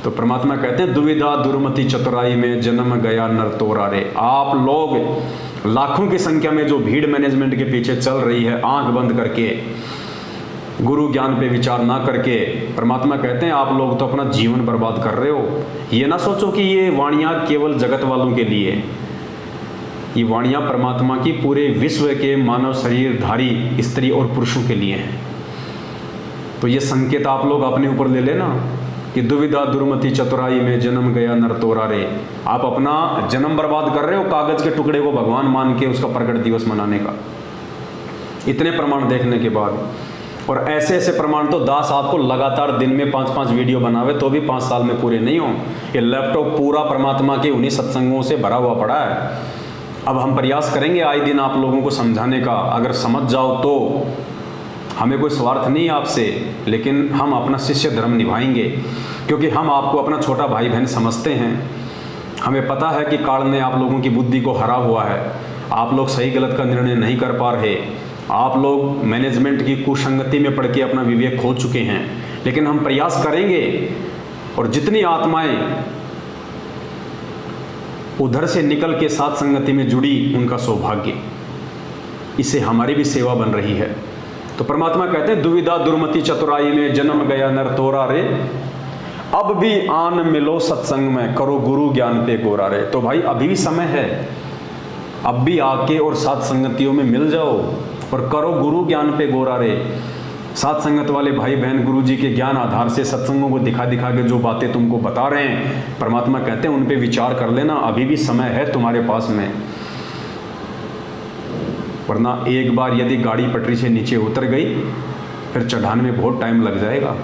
तो परमात्मा कहते हैं दुविधा दुर्मति चतुराई में जन्म गया नर तोरा रे। आप लोग लाखों की संख्या में जो भीड़ मैनेजमेंट के पीछे चल रही है, आंख बंद करके, गुरु ज्ञान पे विचार ना करके, परमात्मा कहते हैं आप लोग तो अपना जीवन बर्बाद कर रहे हो। ये ना सोचो कि ये वाणियाँ केवल जगत वालों के लिए, ये वाणियाँ परमात्मा की पूरे विश्व के मानव शरीरधारी स्त्री और पुरुषों के लिए हैं। तो ये संकेत आप लोग अपने ऊपर ले लेना कि दुविधा दुर्मति चतुराई में जन्म गया नर तोरा रे। आप अपना जन्म बर्बाद कर रहे हो कागज के टुकड़े को भगवान मान के उसका प्रकट दिवस मनाने का। इतने प्रमाण देखने के बाद, और ऐसे ऐसे प्रमाण तो दास आपको लगातार दिन में 5-5 वीडियो बनावे तो भी 5 साल में पूरे नहीं हो। ये लैपटॉप पूरा परमात्मा के उन्हीं सत्संगों से भरा हुआ पड़ा है। अब हम प्रयास करेंगे आए दिन आप लोगों को समझाने का, अगर समझ जाओ तो हमें कोई स्वार्थ नहीं आपसे, लेकिन हम अपना शिष्य धर्म निभाएंगे, क्योंकि हम आपको अपना छोटा भाई बहन समझते हैं। हमें पता है कि काल ने आप लोगों की बुद्धि को हरा हुआ है, आप लोग सही गलत का निर्णय नहीं कर पा रहे, आप लोग मैनेजमेंट की कुसंगति में पड़ के अपना विवेक खो चुके हैं। लेकिन हम प्रयास करेंगे, और जितनी आत्माएं उधर से निकल के साथ संगति में जुड़ी, उनका सौभाग्य। इससे हमारी भी सेवा बन रही है। तो परमात्मा कहते हैं दुविधा दुर्मति चतुराई में जन्म गया नर तोरा रे, अब भी आन मिलो सत्संग में करो गुरु ज्ञान पे गोरा रे। तो भाई अभी भी समय है, अब भी आके और साथ संगतियों में मिल जाओ और करो गुरु ज्ञान पे गोरा रे। साथ संगत वाले भाई बहन गुरु जी के ज्ञान आधार से सत्संगों को दिखा दिखा के जो बातें तुमको बता रहे हैं, परमात्मा कहते हैं उन पे विचार कर लेना, अभी भी समय है तुम्हारे पास में। वरना एक बार यदि गाड़ी पटरी से नीचे उतर गई फिर चढ़ाने में बहुत टाइम लग जाएगा,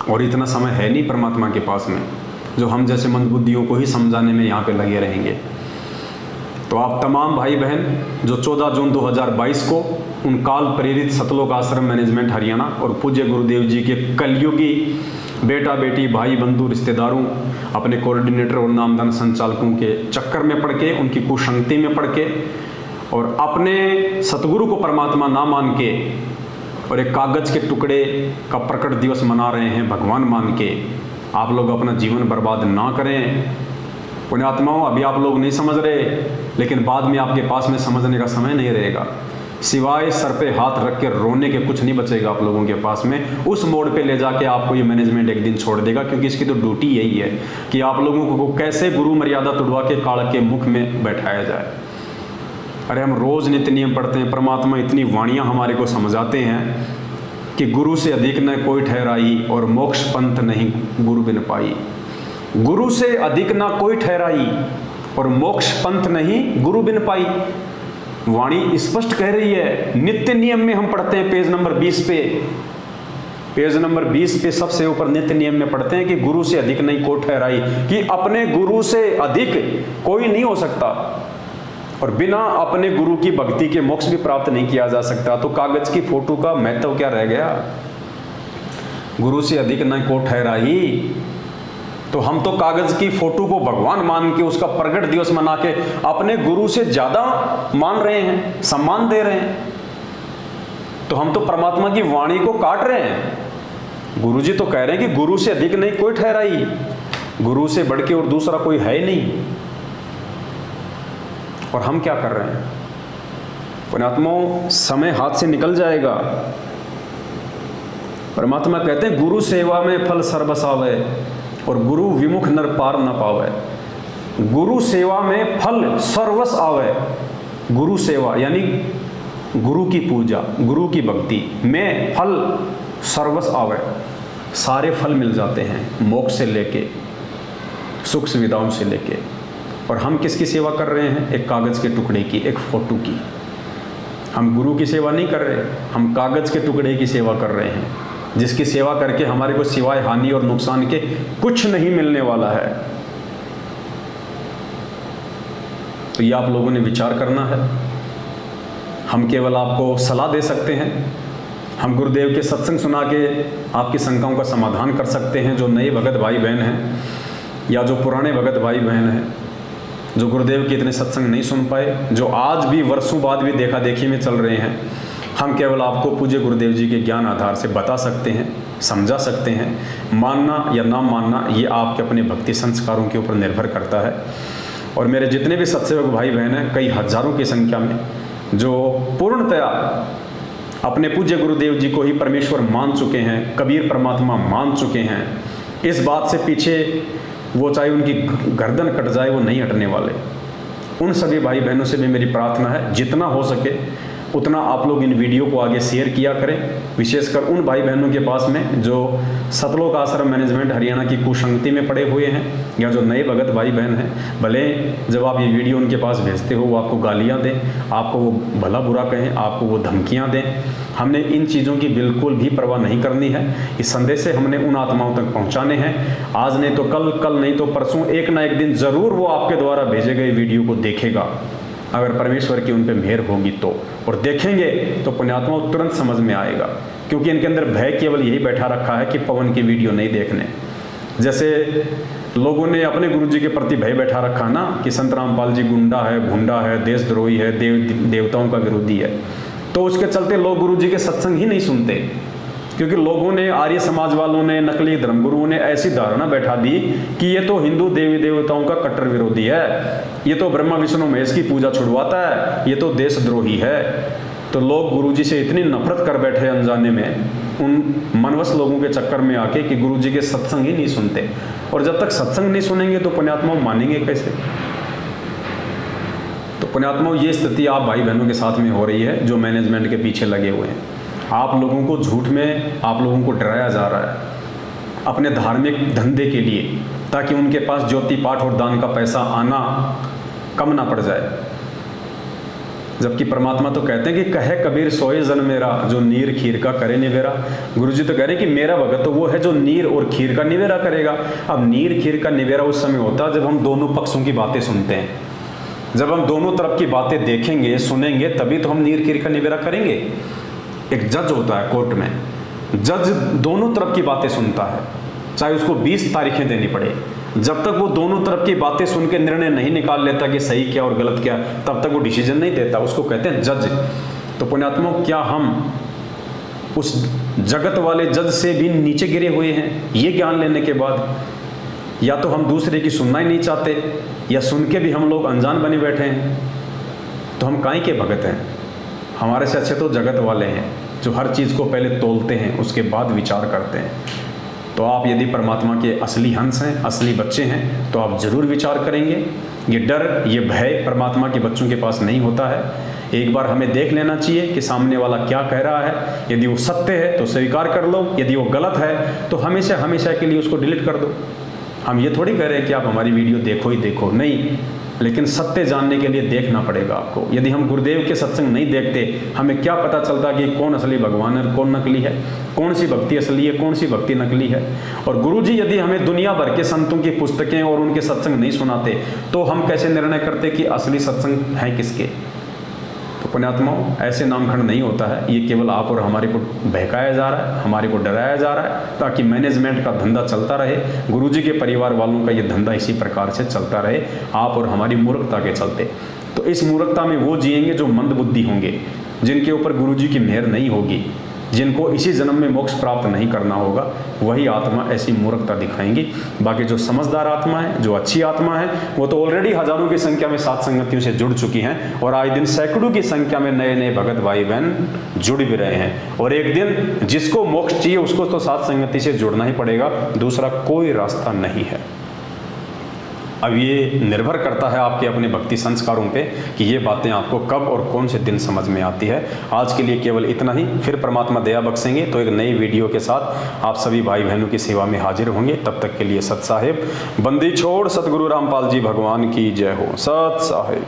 और इतना समय है नहीं परमात्मा के पास में जो हम जैसे मंदबुद्धियों को ही समझाने में यहाँ पे लगे रहेंगे। तो आप तमाम भाई बहन जो 14 जून 2022 को उन काल प्रेरित सतलोक आश्रम मैनेजमेंट हरियाणा और पूज्य गुरुदेव जी के कलयुगी बेटा बेटी भाई बंधु रिश्तेदारों अपने कोऑर्डिनेटर और नामदान संचालकों के चक्कर में पड़ के, उनकी कुसंगति में पड़ के और अपने सतगुरु को परमात्मा ना मान के और एक कागज के टुकड़े का प्रकट दिवस मना रहे हैं भगवान मान के, आप लोग अपना जीवन बर्बाद ना करें। पुण्यात्माओं, अभी आप लोग नहीं समझ रहे, लेकिन बाद में आपके पास में समझने का समय नहीं रहेगा। सिवाय सर पे हाथ रख के रोने के कुछ नहीं बचेगा आप लोगों के पास में। उस मोड़ पे ले जाके आपको ये मैनेजमेंट एक दिन छोड़ देगा, क्योंकि इसकी तो ड्यूटी यही है कि आप लोगों को कैसे गुरु मर्यादा तुड़वा के काल के मुख में बैठाया जाए। अरे हम रोज़ नित्य नियम पढ़ते हैं, परमात्मा इतनी वाणियाँ हमारे को समझाते हैं कि गुरु से अधिक न कोई ठहराई और मोक्ष पंथ नहीं गुरु बिन पाई। गुरु से अधिक ना कोई ठहराई और मोक्ष पंथ नहीं गुरु बिन पाई। वाणी स्पष्ट कह रही है। नित्य नियम में हम पढ़ते हैं पेज नंबर 20 पे, पेज नंबर 20 पे सबसे ऊपर नित्य नियम में पढ़ते हैं कि गुरु से अधिक नहीं कोई ठहराई, कि अपने गुरु से अधिक कोई नहीं हो सकता और बिना अपने गुरु की भक्ति के मोक्ष भी प्राप्त नहीं किया जा सकता। तो कागज की फोटो का महत्व क्या रह गया? गुरु से अधिक नहीं को ठहराई, तो हम तो कागज की फोटो को भगवान मान के उसका प्रगट दिवस मना के अपने गुरु से ज्यादा मान रहे हैं, सम्मान दे रहे हैं। तो हम तो परमात्मा की वाणी को काट रहे हैं। गुरु जी तो कह रहे हैं कि गुरु से अधिक नहीं कोई ठहराई, गुरु से बढ़ के और दूसरा कोई है ही नहीं। और हम क्या कर रहे हैं? पुण्यात्माओं, समय हाथ से निकल जाएगा। परमात्मा कहते हैं गुरु सेवा में फल सर्वस आवे और गुरु विमुख नर पार न पावे। गुरु सेवा में फल सर्वस आवे। गुरु सेवा यानी गुरु की पूजा, गुरु की भक्ति में फल सर्वस आवे, सारे फल मिल जाते हैं, मोक्ष से लेके सुख सुविधाओं से लेके। और हम किसकी सेवा कर रहे हैं? एक कागज के टुकड़े की, एक फोटो की। हम गुरु की सेवा नहीं कर रहे, हम कागज के टुकड़े की सेवा कर रहे हैं, जिसकी सेवा करके हमारे को सिवाय हानि और नुकसान के कुछ नहीं मिलने वाला है। तो ये आप लोगों ने विचार करना है। हम केवल आपको सलाह दे सकते हैं, हम गुरुदेव के सत्संग सुना के आपकी शंकाओं का समाधान कर सकते हैं। जो नए भगत भाई बहन हैं या जो पुराने भगत भाई बहन हैं, जो गुरुदेव के इतने सत्संग नहीं सुन पाए, जो आज भी वर्षों बाद भी देखा देखी में चल रहे हैं, हम केवल आपको पूज्य गुरुदेव जी के ज्ञान आधार से बता सकते हैं, समझा सकते हैं। मानना या ना मानना ये आपके अपने भक्ति संस्कारों के ऊपर निर्भर करता है। और मेरे जितने भी सत्सेवक भाई बहन हैं, कई हजारों की संख्या में, जो पूर्णतया अपने पूज्य गुरुदेव जी को ही परमेश्वर मान चुके हैं, कबीर परमात्मा मान चुके हैं, इस बात से पीछे वो चाहे उनकी गर्दन कट जाए वो नहीं हटने वाले। उन सभी भाई बहनों से भी मेरी प्रार्थना है, जितना हो सके उतना आप लोग इन वीडियो को आगे शेयर किया करें, विशेषकर उन भाई बहनों के पास में जो सतलोक आश्रम मैनेजमेंट हरियाणा की कुसंगति में पड़े हुए हैं या जो नए भगत भाई बहन हैं। भले जब आप ये वीडियो उनके पास भेजते हो वो आपको गालियाँ दें, आपको वो भला बुरा कहें, आपको वो धमकियाँ दें, हमने इन चीज़ों की बिल्कुल भी परवाह नहीं करनी है। इस संदेश से हमने उन आत्माओं तक पहुँचाने हैं। आज नहीं तो कल, कल नहीं तो परसों, एक ना एक दिन ज़रूर वो आपके द्वारा भेजे गए वीडियो को देखेगा, अगर परमेश्वर की उन पे मेहर होगी तो। और देखेंगे तो पुण्यात्माओं तुरंत समझ में आएगा, क्योंकि इनके अंदर भय केवल यही बैठा रखा है कि पवन की वीडियो नहीं देखने। जैसे लोगों ने अपने गुरुजी के प्रति भय बैठा रखा ना कि संत रामपाल जी गुंडा है, भुंडा है, देशद्रोही है, देवताओं का विरोधी है, तो उसके चलते लोग गुरुजी के सत्संग ही नहीं सुनते। क्योंकि लोगों ने, आर्य समाज वालों ने, नकली धर्मगुरुओं ने ऐसी धारणा बैठा दी कि ये तो हिंदू देवी देवताओं का कट्टर विरोधी है, ये तो ब्रह्मा विष्णु महेश की पूजा छुड़वाता है, ये तो देशद्रोही है। तो लोग गुरुजी से इतनी नफरत कर बैठे अनजाने में, उन मनवश लोगों के चक्कर में आके, कि गुरुजी के सत्संग ही नहीं सुनते। और जब तक सत्संग नहीं सुनेंगे तो पुण्यात्मा मानेंगे कैसे? तो पुण्यात्मा, ये स्थिति आप भाई बहनों के साथ में हो रही है जो मैनेजमेंट के पीछे लगे हुए हैं। आप लोगों को झूठ में, आप लोगों को डराया जा रहा है अपने धार्मिक धंधे के लिए, ताकि उनके पास ज्योति पाठ और दान का पैसा आना कम ना पड़ जाए। जबकि परमात्मा तो कहते हैं कि कहे कबीर सोए जन मेरा, जो नीर खीर का करे निवेरा। गुरुजी तो कह रहे हैं कि मेरा भगत तो वो है जो नीर और खीर का निवेरा करेगा। अब नीर खीर का निवेरा उस समय होता है जब हम दोनों पक्षों की बातें सुनते हैं, जब हम दोनों तरफ की बातें देखेंगे, सुनेंगे, तभी तो हम नीर खीर का निवेरा करेंगे। एक जज होता है कोर्ट में, जज दोनों तरफ की बातें सुनता है, चाहे उसको 20 तारीखें देनी पड़े। जब तक वो दोनों तरफ की बातें सुन के निर्णय नहीं निकाल लेता कि सही क्या और गलत क्या, तब तक वो डिसीजन नहीं देता, उसको कहते हैं जज। तो पुण्यात्मा, क्या हम उस जगत वाले जज से भी नीचे गिरे हुए हैं ये ज्ञान लेने के बाद? या तो हम दूसरे की सुनना ही नहीं चाहते, या सुन के भी हम लोग अनजान बने बैठे हैं। तो हम काहे के भगत हैं? हमारे से अच्छे तो जगत वाले हैं जो हर चीज़ को पहले तोलते हैं, उसके बाद विचार करते हैं। तो आप यदि परमात्मा के असली हंस हैं, असली बच्चे हैं, तो आप जरूर विचार करेंगे। ये डर, ये भय परमात्मा के बच्चों के पास नहीं होता है। एक बार हमें देख लेना चाहिए कि सामने वाला क्या कह रहा है। यदि वो सत्य है तो स्वीकार कर लो, यदि वो गलत है तो हमेशा हमेशा के लिए उसको डिलीट कर दो। हम ये थोड़ी कह रहे हैं कि आप हमारी वीडियो देखो ही देखो, नहीं, लेकिन सत्य जानने के लिए देखना पड़ेगा आपको। यदि हम गुरुदेव के सत्संग नहीं देखते, हमें क्या पता चलता कि कौन असली भगवान है, कौन नकली है, कौन सी भक्ति असली है, कौन सी भक्ति नकली है। और गुरुजी यदि हमें दुनिया भर के संतों की पुस्तकें और उनके सत्संग नहीं सुनाते, तो हम कैसे निर्णय करते कि असली सत्संग है किसके? तो पुण्यात्माओं, ऐसे नामखंड नहीं होता है। ये केवल आप और हमारे को बहकाया जा रहा है, हमारे को डराया जा रहा है, ताकि मैनेजमेंट का धंधा चलता रहे, गुरुजी के परिवार वालों का ये धंधा इसी प्रकार से चलता रहे, आप और हमारी मूर्खता के चलते। तो इस मूर्खता में वो जिएंगे जो मंदबुद्धि होंगे, जिनके ऊपर गुरुजी की मेहर नहीं होगी, जिनको इसी जन्म में मोक्ष प्राप्त नहीं करना होगा, वही आत्मा ऐसी मूर्खता दिखाएंगी। बाकी जो समझदार आत्मा है, जो अच्छी आत्मा है, वो तो ऑलरेडी हजारों की संख्या में सात संगतियों से जुड़ चुकी हैं, और आए दिन सैकड़ों की संख्या में नए नए भगत भाई बहन जुड़ भी रहे हैं। और एक दिन जिसको मोक्ष चाहिए उसको तो सात संगति से जुड़ना ही पड़ेगा, दूसरा कोई रास्ता नहीं है। अब ये निर्भर करता है आपके अपने भक्ति संस्कारों पे कि ये बातें आपको कब और कौन से दिन समझ में आती है। आज के लिए केवल इतना ही, फिर परमात्मा दया बख्शेंगे तो एक नई वीडियो के साथ आप सभी भाई बहनों की सेवा में हाजिर होंगे। तब तक के लिए सत साहिब, बंदी छोड़ सतगुरु रामपाल जी भगवान की जय हो। सत साहिब।